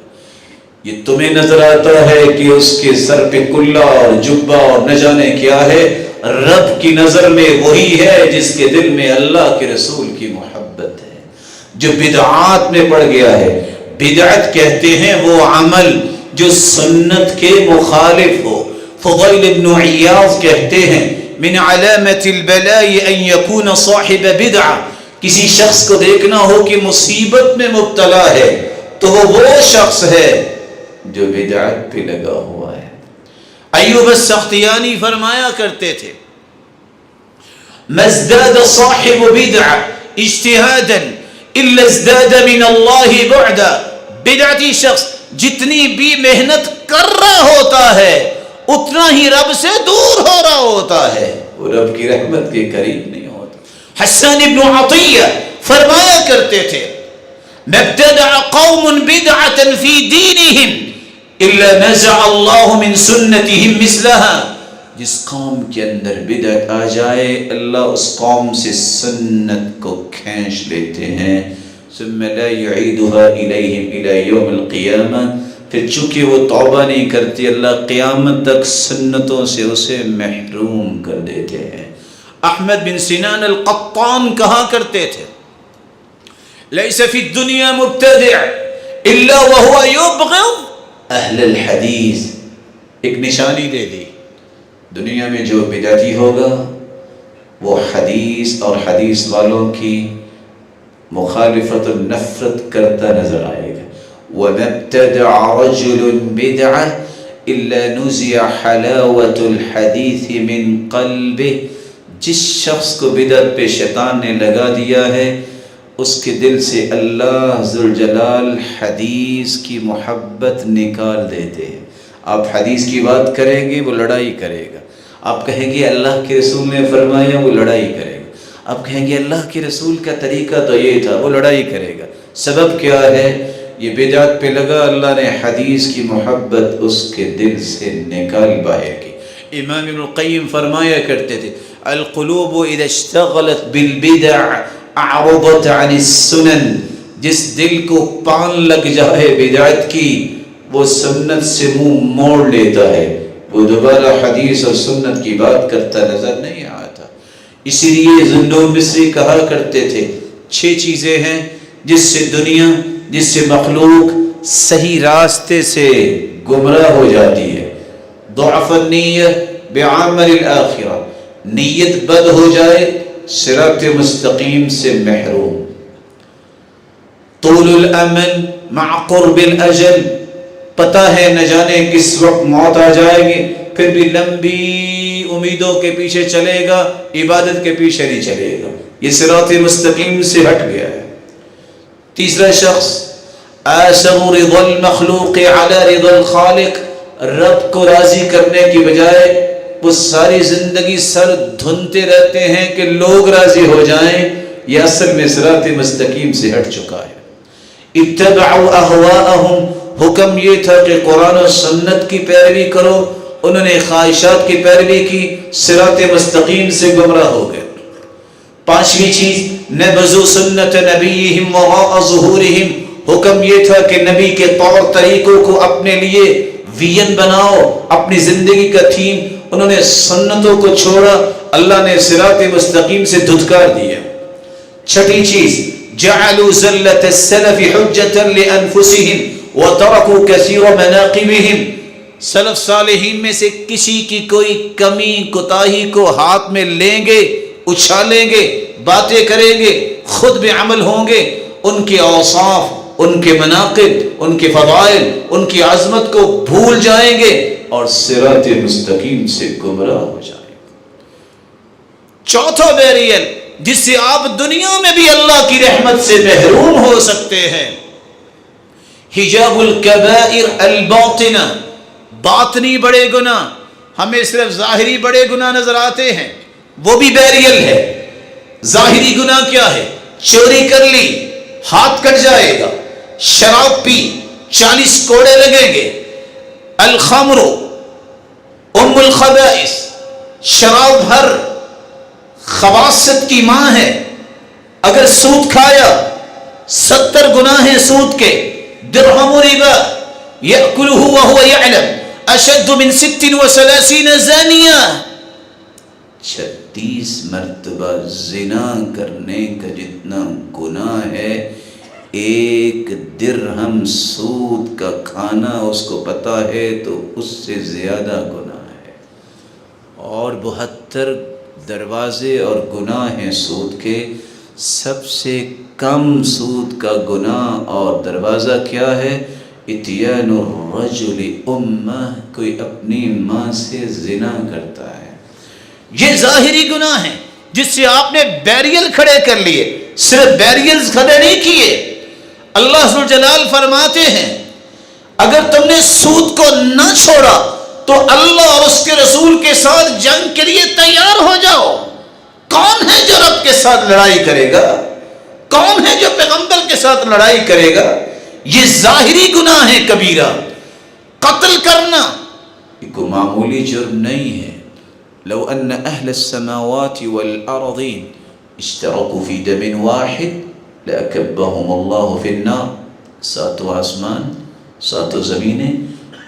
[SPEAKER 2] یہ تمہیں نظر آتا ہے کہ اس کے سر پہ کلا اور جبہ اور نہ جانے کیا ہے، رب کی نظر میں وہی ہے جس کے دل میں اللہ کے رسول کی محبت ہے۔ جو بدعات میں پڑ گیا ہے، بدعت کہتے ہیں وہ عمل جو سنت کے مخالف ہو۔ فضیل بن عیاض کہتے ہیں من علامت البلاء ان یکون صاحب بدعہ، کسی شخص کو دیکھنا ہو کہ مصیبت میں مبتلا ہے تو وہ شخص ہے جو بدعت پہ لگا ہوا ہے۔ ایوب السختیانی فرمایا کرتے تھے مزداد صاحب بدعہ اجتہادا الا ازداد من اللہ بعدا، بدعتی شخص جتنی بھی محنت کر رہا ہوتا ہے اتنا ہی رب سے دور ہو رہا ہوتا ہے، وہ رب کی رحمت کے قریب نہیں ہوتا۔ حسان ابن عطیہ فرمایا کرتے تھے مبتدع قوم بدعة في دینهم الا نزع اللہ من سنتهم مثلها، جس قوم کے اندر بدعت آ جائے اللہ اس قوم سے سنت کو کھینچ لیتے ہیں، ثم لا يعيدها إليهم إلى يوم القيامة، پھر چونکہ وہ توبہ نہیں کرتی اللہ قیامت تک سنتوں سے اسے محروم کر دیتے ہیں۔ احمد بن سنان القطان کہا کرتے تھے لیس فی الدنیا مبتدع الا وهو يبغض اہل الحدیث، ایک نشانی دے دی، دنیا میں جو بدعتی ہوگا وہ حدیث اور حدیث والوں کی مخالفت و نفرت کرتا نظر آئے گا۔ وَمَبْتَدَعَ رَجُلٌ بِدْعَةً إِلَّا نُزِعَ حَلَاوَةُ الْحَدِيثِ مِنْ قَلْبِهِ، جس شخص کو بدعت پہ شیطان نے لگا دیا ہے اس کے دل سے اللہ ذوالجلال حدیث کی محبت نکال دیتے ہیں۔ آپ حدیث کی بات کریں گے وہ لڑائی کرے گا، آپ کہیں گے اللہ کے رسول نے فرمایا وہ لڑائی کرے گا، آپ کہیں گے اللہ کے رسول کا طریقہ تو یہ تھا وہ لڑائی کرے گا۔ سبب کیا ہے؟ یہ بدعت پہ لگا، اللہ نے حدیث کی محبت اس کے دل سے نکال باہر کی۔ امام ابن القیم فرمایا کرتے تھے القلوب اذا اشتغلت بالبدع اعرضت عن السنن، جس دل کو پان لگ جائے بدعت کی وہ سنت سے منہ موڑ لیتا ہے، وہ دوبارہ حدیث اور سنت کی بات کرتا نظر نہیں آتا۔ اسی لیے زندو مصری کہا کرتے تھے 6 چیزیں ہیں جس سے دنیا، جس سے مخلوق صحیح راستے سے گمراہ ہو جاتی ہے۔ ضعف النیہ بعمل الآخرہ، نیت بد ہو جائے صراط مستقیم سے محروم۔ طول الامل مع قرب الاجل، پتہ ہے نہ جانے کس وقت موت آ جائے گی پھر بھی لمبی امیدوں کے پیچھے چلے گا، عبادت کے پیچھے نہیں چلے گا، یہ صراط مستقیم سے ہٹ گیا ہے۔ تیسرا شخص آثر رضا المخلوق علی رضا الخالق، رب کو راضی کرنے کی بجائے وہ ساری زندگی سر دھنتے رہتے ہیں کہ لوگ راضی ہو جائیں، یہ اصل میں صراط مستقیم سے ہٹ چکا ہے۔ اتبعوا اہواءہم، حکم یہ تھا کہ قرآن و سنت کی پیروی کرو، انہوں نے خواہشات کی پیروی کی، صراط مستقیم سے گمراہ ہو گئے۔ 5ویں چیز نبذوا سنت نبیہم وراء ظہورہم، حکم یہ تھا کہ نبی کے طور طریقوں کو اپنے لیے وین بناؤ، اپنی زندگی کا تھیم، انہوں نے سنتوں کو چھوڑا، اللہ نے صراط مستقیم سے دھتکار دیا۔ 6ٹھی چیز جعلوا زلة السلف حجة لأنفسهم وتركوا كثير مناقبهم، سلف صالحین میں سے کسی کی کوئی کمی کوتاہی کو ہاتھ میں لیں گے، اچھالیں گے، باتیں کریں گے، خود بھی عمل ہوں گے، ان کے اوصاف، ان کے مناقب، ان کے فضائل، ان کی عظمت کو بھول جائیں گے اور صراط مستقیم سے گمراہ ہو جائیں گے۔ 4تھا بیریل جس سے آپ دنیا میں بھی اللہ کی رحمت سے محروم ہو سکتے ہیں، حجاب الکبائر الباطنہ، باطنی بڑے گناہ، ہمیں صرف ظاہری بڑے گناہ نظر آتے ہیں، وہ بھی بیریل ہے۔ ظاہری گناہ کیا ہے؟ چوری کر لی ہاتھ کٹ جائے گا، شراب پی 40 کوڑے لگیں گے، الخمر ام الخبائث، شراب ہر خباثت کی ماں ہے، اگر سود کھایا 70 گناہ ہیں سود کے، درہم ربا یأکلہ وہو یعلم اشد من 36 زانیہ، 36 مرتبہ زنا کرنے کا جتنا گناہ ہے، 1 درہم سود کا کھانا اس کو پتا ہے تو اس سے زیادہ گناہ ہے، اور 72 دروازے اور گناہ ہیں سود کے، سب سے کم سود کا گناہ اور دروازہ کیا ہے؟ اتیان الرجل امہ، کوئی اپنی ماں سے زنا کرتا ہے۔ یہ ظاہری گناہ ہے جس سے آپ نے بیریل کھڑے کر لیے، صرف بیریلز کھڑے نہیں کیے۔ اللہ ذوالجلال فرماتے ہیں اگر تم نے سود کو نہ چھوڑا تو اللہ اور اس کے رسول کے ساتھ جنگ کے لیے تیار ہو جاؤ۔ کون ہے جو رب کے ساتھ لڑائی کرے گا؟ کون ہے جو پیغمبر کے ساتھ لڑائی کرے گا؟ یہ ظاہری گناہ ہے کبیرہ۔ قتل کرنا یہ کوئی معمولی جرم نہیں ہے۔ لو ان اہل السماوات والارضین اشترکوا فی دم واحد لأکبہم اللہ فی النار، 7 آسمان 7 زمینیں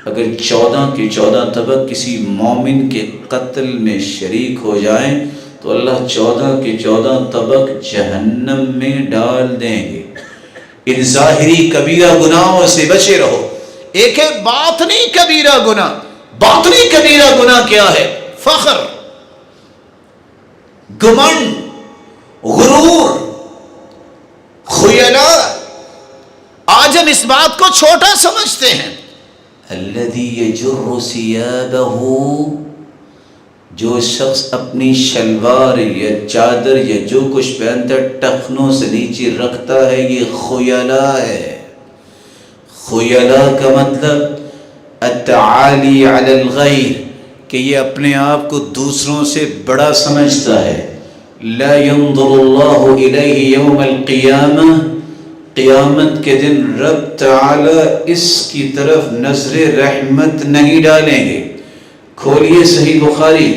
[SPEAKER 2] اگر 14 کے 14 طبق کسی مومن کے قتل میں شریک ہو جائیں تو اللہ 14 کے 14 طبق جہنم میں ڈال دیں گے۔ ان ظاہری کبیرہ گناہوں سے بچے رہو۔ ایک ہے باطنی کبیرہ گناہ۔ باطنی کبیرہ گناہ کیا ہے؟ فخر، گمنڈ، غرور، خیلاء۔ آج ہم اس بات کو چھوٹا سمجھتے ہیں۔ الذی یجر ثیابہ، جو شخص اپنی شلوار یا چادر یا جو کچھ پہنتا ہے ٹخنوں سے نیچے رکھتا ہے، یہ خیلاء ہے۔ خیلاء کا مطلب التعالی علی الغیر، کہ یہ اپنے آپ کو دوسروں سے بڑا سمجھتا ہے۔ لا ينظر اللہ الیہ یوم القیامہ، قیامت کے دن رب تعالی اس کی طرف نظر رحمت نہیں ڈالیں گے۔ کھولیے صحیح بخاری،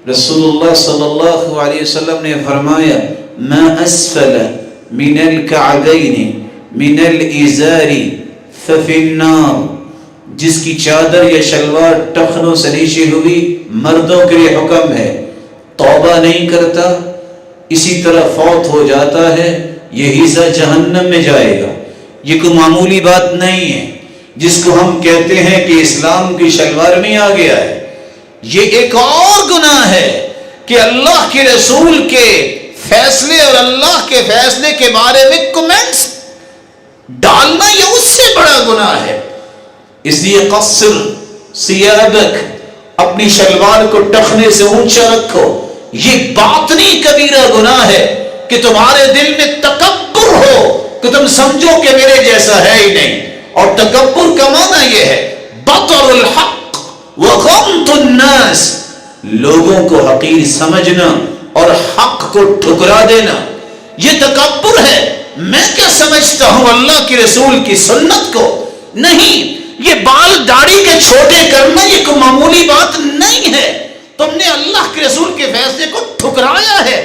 [SPEAKER 2] رسول اللہ صلی اللہ علیہ وسلم نے فرمایا ما اسفل من الکعبین من الازار ففی النار، جس کی چادر یا شلوار ٹخنوں سے نیچے ہوئی مردوں کے لیے حکم ہے، توبہ نہیں کرتا اسی طرح فوت ہو جاتا ہے، یہ حصہ جہنم میں جائے گا۔ یہ کوئی معمولی بات نہیں ہے جس کو ہم کہتے ہیں کہ اسلام کی شلوار میں آ گیا ہے۔ یہ ایک اور گناہ ہے کہ اللہ کے رسول کے فیصلے اور اللہ کے فیصلے کے بارے میں کمنٹس ڈالنا، یہ اس سے بڑا گناہ ہے۔ اس لیے قصر ثیابک، اپنی شلوار کو ٹخنے سے اونچا رکھو۔ یہ باطنی کبیرہ گناہ ہے کہ تمہارے دل میں تکبر ہو کہ تم سمجھو کہ میرے جیسا ہے ہی نہیں۔ اور تکبر کا معنی یہ ہے بطر الحق وغمط الناس، لوگوں کو حقیر سمجھنا اور حق کو ٹھکرا دینا، یہ تکبر ہے۔ میں کیا سمجھتا ہوں اللہ کے رسول کی سنت کو؟ نہیں، یہ بال داڑھی کے چھوٹے کرنا یہ کوئی معمولی بات نہیں ہے۔ تم نے اللہ کے رسول کے فیصلے کو ٹھکرایا ہے،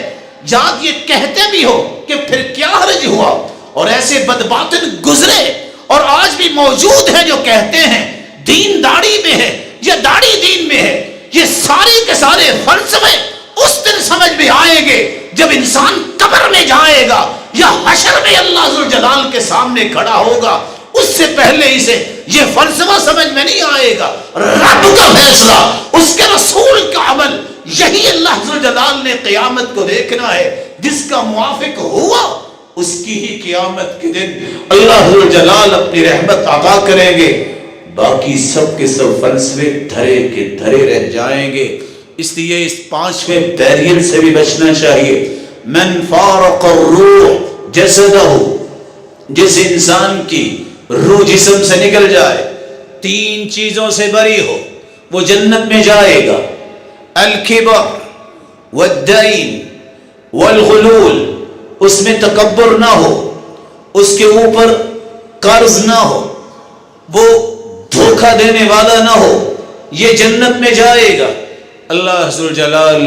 [SPEAKER 2] جات یہ کہتے بھی ہو کہ پھر کیا حرج ہوا، اور ایسے بدباطن گزرے اور آج بھی موجود ہیں جو کہتے ہیں دین داڑھی میں ہے یا داڑھی دین میں ہے۔ یہ سارے کے سارے فلسفے اس دن سمجھ میں آئیں گے جب انسان قبر میں جائے گا یا حشر میں اللہ ذوالجلال کے سامنے کھڑا ہوگا۔ اس سے پہلے اسے یہ فلسفہ سمجھ میں نہیں آئے گا۔ رب کا فیصلہ، اس کے رسول کا عمل، یہی اللہ ذوالجلال نے قیامت کو دیکھنا ہے۔ جس کا موافق ہوا اس کی ہی قیامت کے دن اللہ ذوالجلال اپنی رحمت عطا کریں گے، باقی سب کے سب فلسفے دھرے کے دھرے رہ جائیں گے۔ اس لیے اس 5ویں بیریل سے بھی بچنا چاہیے۔ من فارق الروح جسدہ، جس انسان کی روح جسم سے نکل جائے، 3 چیزوں سے بری ہو، وہ جنت میں جائے گا۔ الکبر والدین والغلول، اس میں تکبر نہ ہو، اس کے اوپر قرض نہ ہو، وہ دھوکہ دینے والا نہ ہو، یہ جنت میں جائے گا۔ اللہ ذوالجلال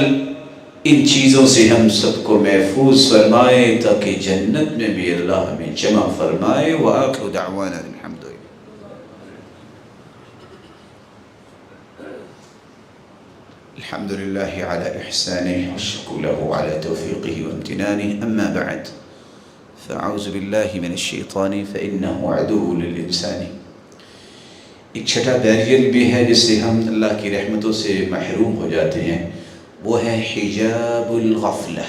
[SPEAKER 2] ان چیزوں سے ہم سب کو محفوظ فرمائے تاکہ جنت میں بھی اللہ ہمیں جمع فرمائے۔ وآخر دعوانا الحمد للہ۔ الحمد لله على إحسانه والشكر له على توفيقه وامتنانه، أما بعد فأعوذ بالله من الشيطان فإنه عدو للإنسان۔ ایک چھٹا بیریئر بھی ہے جس سے ہم اللہ کی رحمتوں سے محروم ہو جاتے ہیں، وہ ہے حجاب الغفلہ۔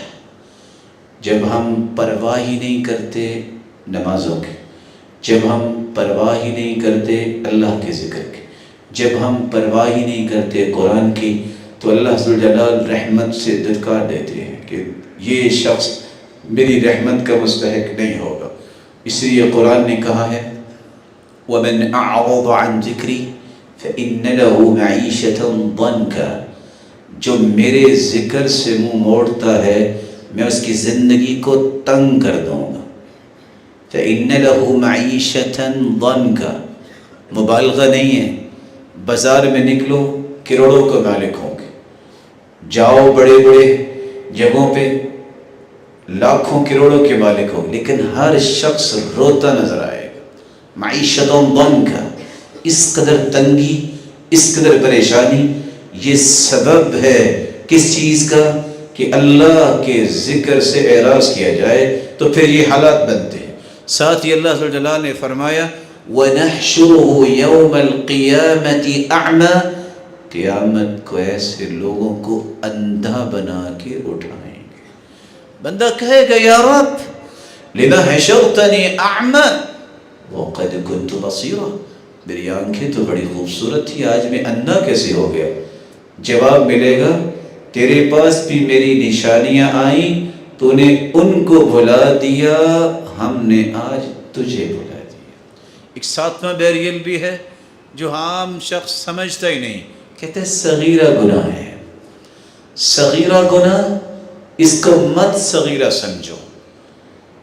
[SPEAKER 2] جب ہم پرواہ ہی نہیں کرتے نمازوں کی، جب ہم پرواہ ہی نہیں کرتے اللہ کے ذکر کی، جب ہم پرواہ ہی نہیں کرتے قرآن کی، تو اللہ ذوالجلال رحمت سے دھتکار دیتے ہیں کہ یہ شخص میری رحمت کا مستحق نہیں ہوگا۔ اس لیے قرآن نے کہا ہے وَمَنْ أَعْرَضَ عَنْ ذِكْرِي فَإِنَّ لَهُ مَعِيشَةً ضَنْكًا، جو میرے ذکر سے منہ موڑتا ہے میں اس کی زندگی کو تنگ کر دوں گا۔ فَإِنَّ لَهُ مَعِيشَةً ضَنْكًا، مبالغہ نہیں ہے، بازار میں نکلو کروڑوں کا مالک ہوں گے، جاؤ بڑے بڑے جگہوں پہ لاکھوں کروڑوں کے مالک ہوں، لیکن ہر شخص روتا نظر آئے گا۔ معیشت ضنکا، اس قدر تنگی، اس قدر پریشانی، یہ سبب ہے کس چیز کا؟ کہ اللہ کے ذکر سے اعراض کیا جائے تو پھر یہ حالات بنتے ہیں۔ ساتھ ہی اللہ ذوالجلال نے فرمایا وَنَحْشُرُهُ يَوْمَ الْقِيَامَةِ أَعْمَى، قیامت کو ایسے لوگوں کو اندھا بنا کے اٹھائیں گے۔ بندہ کہے گا یا رب لما حشرتنی اعمی وقد كنت بصیرا، میری آنکھیں تو بڑی خوبصورت تھی، آج میں اندھا کیسے ہو گیا؟ جواب ملے گا تیرے پاس بھی میری نشانیاں آئیں، تو نے ان کو بھلا دیا، ہم نے آج تجھے بھلا دیا۔ ایک ساتواں بیریل بھی ہے جو عام شخص سمجھتا ہی نہیں، کہتے ہیں صغیرہ گناہ ہے۔ صغیرہ گناہ، اس کو مت صغیرہ سمجھو۔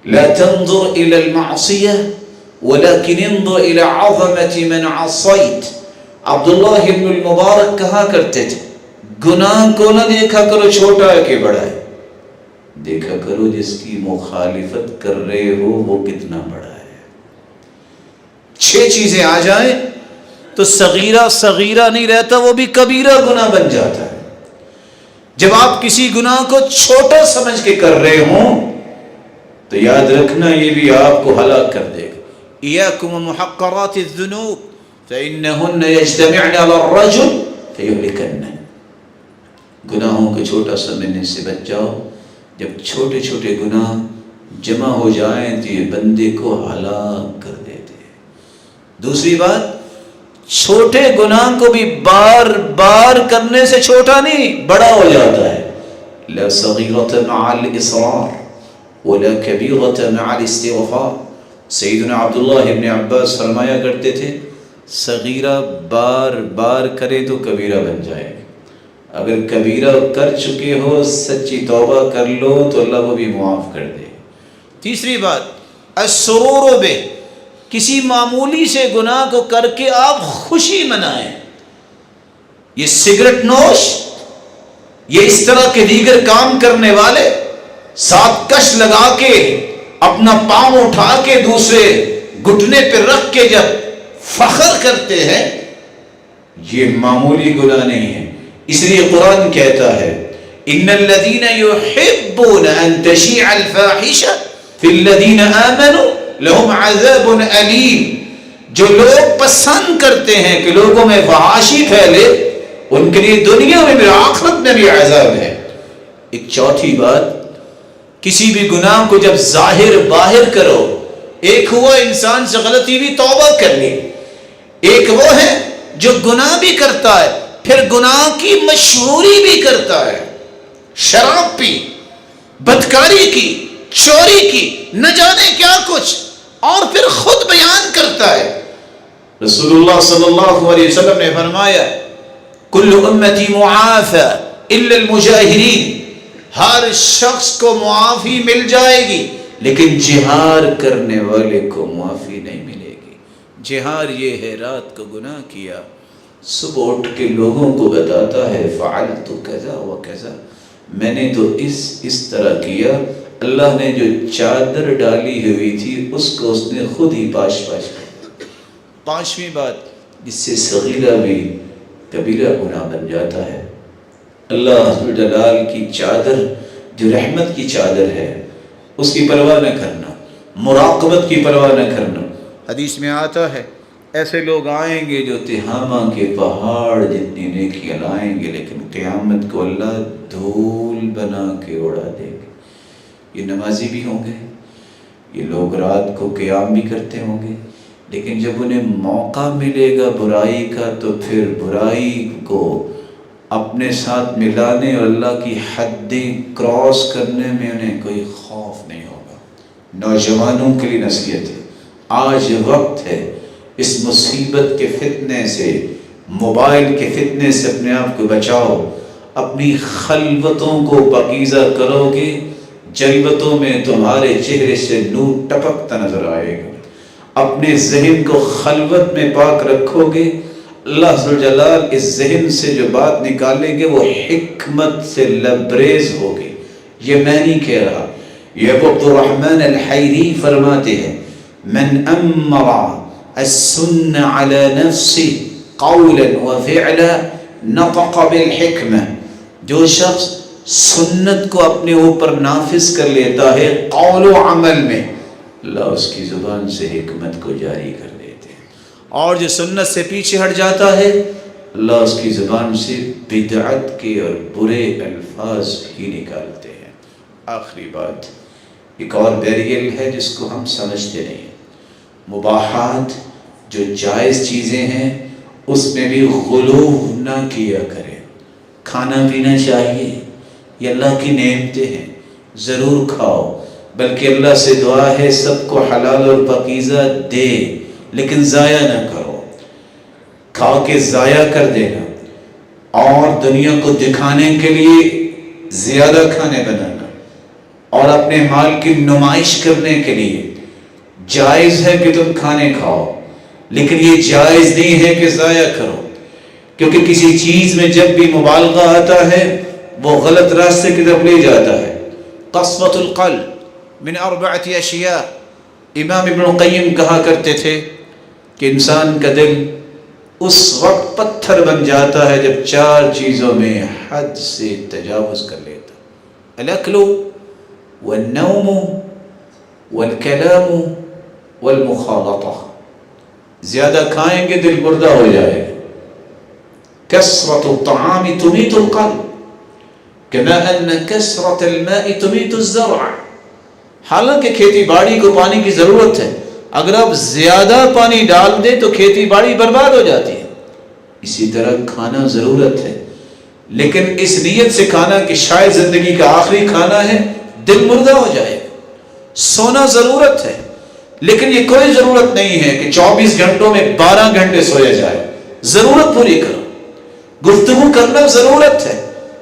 [SPEAKER 2] لا تنظر الى المعصیہ ولكن انظر الى عظمة من عصیت۔ عبداللہ ابن المبارک کہا کرتے تھے گناہ کو نہ دیکھا کرو چھوٹا ہے کہ بڑا ہے، دیکھا کرو جس کی مخالفت کر رہے ہو وہ کتنا بڑا ہے۔ 6 چیزیں آ جائیں تو صغیرہ صغیرہ نہیں رہتا، وہ بھی کبیرہ گناہ بن جاتا ہے۔ جب آپ کسی گناہ کو چھوٹا سمجھ کے کر رہے ہوں تو یاد رکھنا یہ بھی آپ کو ہلاک کر دے گا۔ ایاکم محقرات الذنوب فإنہن یجتمعن علی الرجل فیہلکنہ، گناہوں کو چھوٹا سمجھنے سے بچ جاؤ، جب چھوٹے چھوٹے گناہ جمع ہو جائیں تو یہ بندے کو ہلاک کر دیتے ہیں۔ دوسری بات، چھوٹے گناہ کو بھی بار بار کرنے سے چھوٹا نہیں بڑا ہو جاتا ہے۔ لا صغیرۃ مع الاصرار ولا کبیرۃ مع الاستغفار۔ سیدنا عبداللہ ابن عباس فرمایا کرتے تھے صغیرہ بار بار کرے تو کبیرہ بن جائے گا، اگر کبیرہ کر چکے ہو سچی توبہ کر لو تو اللہ وہ بھی معاف کر دے۔ تیسری بات، السرور بہ، کسی معمولی سے گناہ کو کر کے آپ خوشی منائیں۔ یہ سگریٹ نوش، یہ اس طرح کے دیگر کام کرنے والے 7 کش لگا کے اپنا پاؤں اٹھا کے دوسرے گھٹنے پہ رکھ کے جب فخر کرتے ہیں، یہ معمولی گناہ نہیں ہے۔ اس لیے قرآن کہتا ہے ان الذين يحبون ان تشيع الفاحشة في الذين آمنوا لهم عذاب علیم، جو لوگ پسند کرتے ہیں کہ لوگوں میں فحاشی پھیلے ان کے لیے دنیا میں بھی آخرت میں بھی عذاب ہے۔ ایک چوتھی بات، کسی بھی گناہ کو جب ظاہر باہر کرو، ایک ہوا انسان سے غلطی بھی توبہ کر لی، ایک وہ ہے جو گناہ بھی کرتا ہے پھر گناہ کی مشہوری بھی کرتا ہے، شراب پی، بدکاری کی، چوری کی، نہ جانے کیا کچھ، اور پھر خود بیان کرتا ہے۔ رسول اللہ صلی اللہ علیہ وسلم نے فرمایا کل امتی معافی الا المجاہرین، ہر شخص کو معافی مل جائے گی، لیکن جہار کرنے والے کو معافی نہیں ملے گی۔ جہار یہ ہے رات کو گناہ کیا، صبح اٹھ کے لوگوں کو بتاتا ہے فعلت کذا و کذا، میں نے تو اس طرح کیا، اللہ نے جو چادر ڈالی ہوئی تھی اس کو اس نے خود ہی پاش کیا۔ پانچویں بات، جس سے صغیرہ بھی کبیرہ گناہ بن جاتا ہے، اللہ ذو جلال کی چادر جو رحمت کی چادر ہے اس کی پرواہ نہ کرنا، مراقبت کی پرواہ نہ کرنا۔ حدیث میں آتا ہے ایسے لوگ آئیں گے جو تہامہ کے پہاڑ جتنی نیکیاں لائیں گے، لیکن قیامت کو اللہ دھول بنا کے اڑا دے گے۔ یہ نمازی بھی ہوں گے، یہ لوگ رات کو قیام بھی کرتے ہوں گے، لیکن جب انہیں موقع ملے گا برائی کا تو پھر برائی کو اپنے ساتھ ملانے اور اللہ کی حدیں کراس کرنے میں انہیں کوئی خوف نہیں ہوگا۔ نوجوانوں کے لیے نصیحت ہے، آج وقت ہے اس مصیبت کے فتنے سے، موبائل کے فتنے سے اپنے آپ کو بچاؤ۔ اپنی خلوتوں کو پاکیزہ کرو گے، جلوتوں میں تمہارے چہرے سے نور ٹپکتا نظر آئے گا۔ اپنے ذہن کو خلوت میں پاک رکھو گے، اللہ ذوالجلال اس ذہن سے جو بات نکالیں گے وہ حکمت سے لبریز ہوگی۔ یہ میں نہیں کہہ رہا، یہ ابو عبد الرحمن الحیری فرماتے ہیں، من امر السن على نفسه قولا وفعلا نطق بالحکمہ، جو شخص سنت کو اپنے اوپر نافذ کر لیتا ہے قول و عمل میں، اللہ اس کی زبان سے حکمت کو جاری کر دیتے ہیں، اور جو سنت سے پیچھے ہٹ جاتا ہے اللہ اس کی زبان سے بدعت کے اور برے الفاظ ہی نکالتے ہیں۔ آخری بات، ایک اور بیریل ہے جس کو ہم سمجھتے نہیں ہیں، مباحات جو جائز چیزیں ہیں اس میں بھی غلو نہ کیا کریں۔ کھانا پینا چاہیے، یہ اللہ کی نعمتیں ہیں، ضرور کھاؤ، بلکہ اللہ سے دعا ہے سب کو حلال اور پاکیزہ دے، لیکن ضائع نہ کرو۔ کھا کے ضائع کر دینا اور دنیا کو دکھانے کے لیے زیادہ کھانے بنانا اور اپنے مال کی نمائش کرنے کے لیے، جائز ہے کہ تم کھانے کھاؤ، لیکن یہ جائز نہیں ہے کہ ضائع کرو، کیونکہ کسی چیز میں جب بھی مبالغہ آتا ہے وہ غلط راستے کی طرف لے جاتا ہے۔ قسوۃ القلب من 4 اشیاء، امام ابن القیم کہا کرتے تھے کہ انسان کا دل اس وقت پتھر بن جاتا ہے جب 4 چیزوں میں حد سے تجاوز کر لیتا، الاکل والنوم والکلام والمخالطہ۔ زیادہ کھائیں گے دل مردہ ہو جائے گا۔ کثرت الطعام تمیت القلب کما ان کثرت الماء تمیت الزرع، حالانکہ کھیتی باڑی کو پانی کی ضرورت ہے، اگر آپ زیادہ پانی ڈال دیں تو کھیتی باڑی برباد ہو جاتی ہے۔ اسی طرح کھانا ضرورت ہے، لیکن اس نیت سے کھانا کہ شاید زندگی کا آخری کھانا ہے، دل مردہ ہو جائے گا۔ سونا ضرورت ہے، لیکن یہ کوئی ضرورت نہیں ہے کہ 24 گھنٹوں میں 12 گھنٹے سویا جائے، ضرورت پوری کرو۔ گفتگو کرنا ضرورت ہے،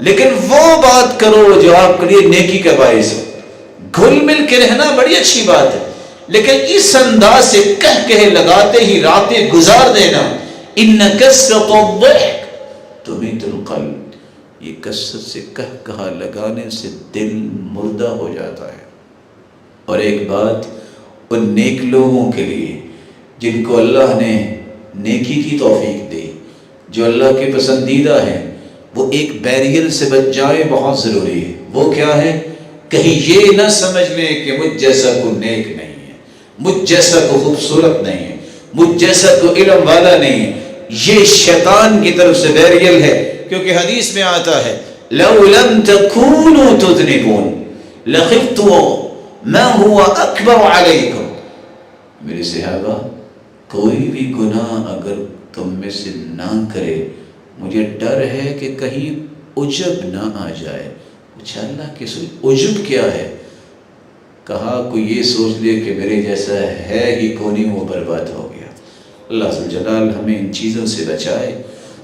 [SPEAKER 2] لیکن وہ بات کرو جو آپ کے لیے نیکی کا باعث ہو۔ گھل مل کے رہنا بڑی اچھی بات ہے، لیکن اس انداز سے کہہ لگاتے ہی راتیں گزار دینا، ان کثرت الضحک تمیت القلب، یہ کثرت سے کہا لگانے سے دل مردہ ہو جاتا ہے۔ اور ایک بات ان نیک لوگوں کے لیے جن کو اللہ نے نیکی کی توفیق دی، جو اللہ کے پسندیدہ ہیں، وہ ایک بیریئر سے بچ جائے بہت ضروری ہے۔ وہ کیا ہے؟ کہیں یہ نہ سمجھ لیں کہ مجھ جیسا کوئی نیک نہیں ہے، مجھ جیسا کوئی خوبصورت نہیں ہے، مجھ جیسا کوئی علم والا نہیں ہے۔ یہ شیطان کی طرف سے بیریئر ہے، کیونکہ حدیث میں آتا ہے لو لم تکونوا تذنبون لخفت ما هو اکبر علیکم، میرے صحابہ کوئی بھی گناہ اگر تم میں سے نہ کرے مجھے ڈر ہے کہ کہیں عجب نہ آ جائے۔ پوچھا اللہ کے رسول عجب کیا ہے؟ کہا کوئی یہ سوچ لے کہ میرے جیسا ہے ہی کونی، وہ برباد ہو گیا۔ اللہ ذو الجلال ہمیں ان چیزوں سے بچائے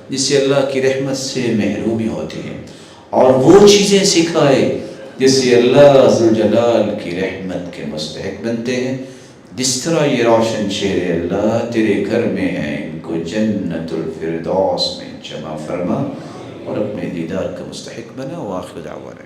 [SPEAKER 2] جس سے اللہ کی رحمت سے محرومی ہوتی ہے، اور وہ چیزیں سکھائے جس سے اللہ ذوالجلال کی رحمت کے مستحق بنتے ہیں. جس طرح یہ روشن چہرے اللہ تیرے گھر میں ہیں، ان کو جنت الفردوس میں جمع فرما اور اپنے دیدار کا مستحق بنا. وآخر دعوانا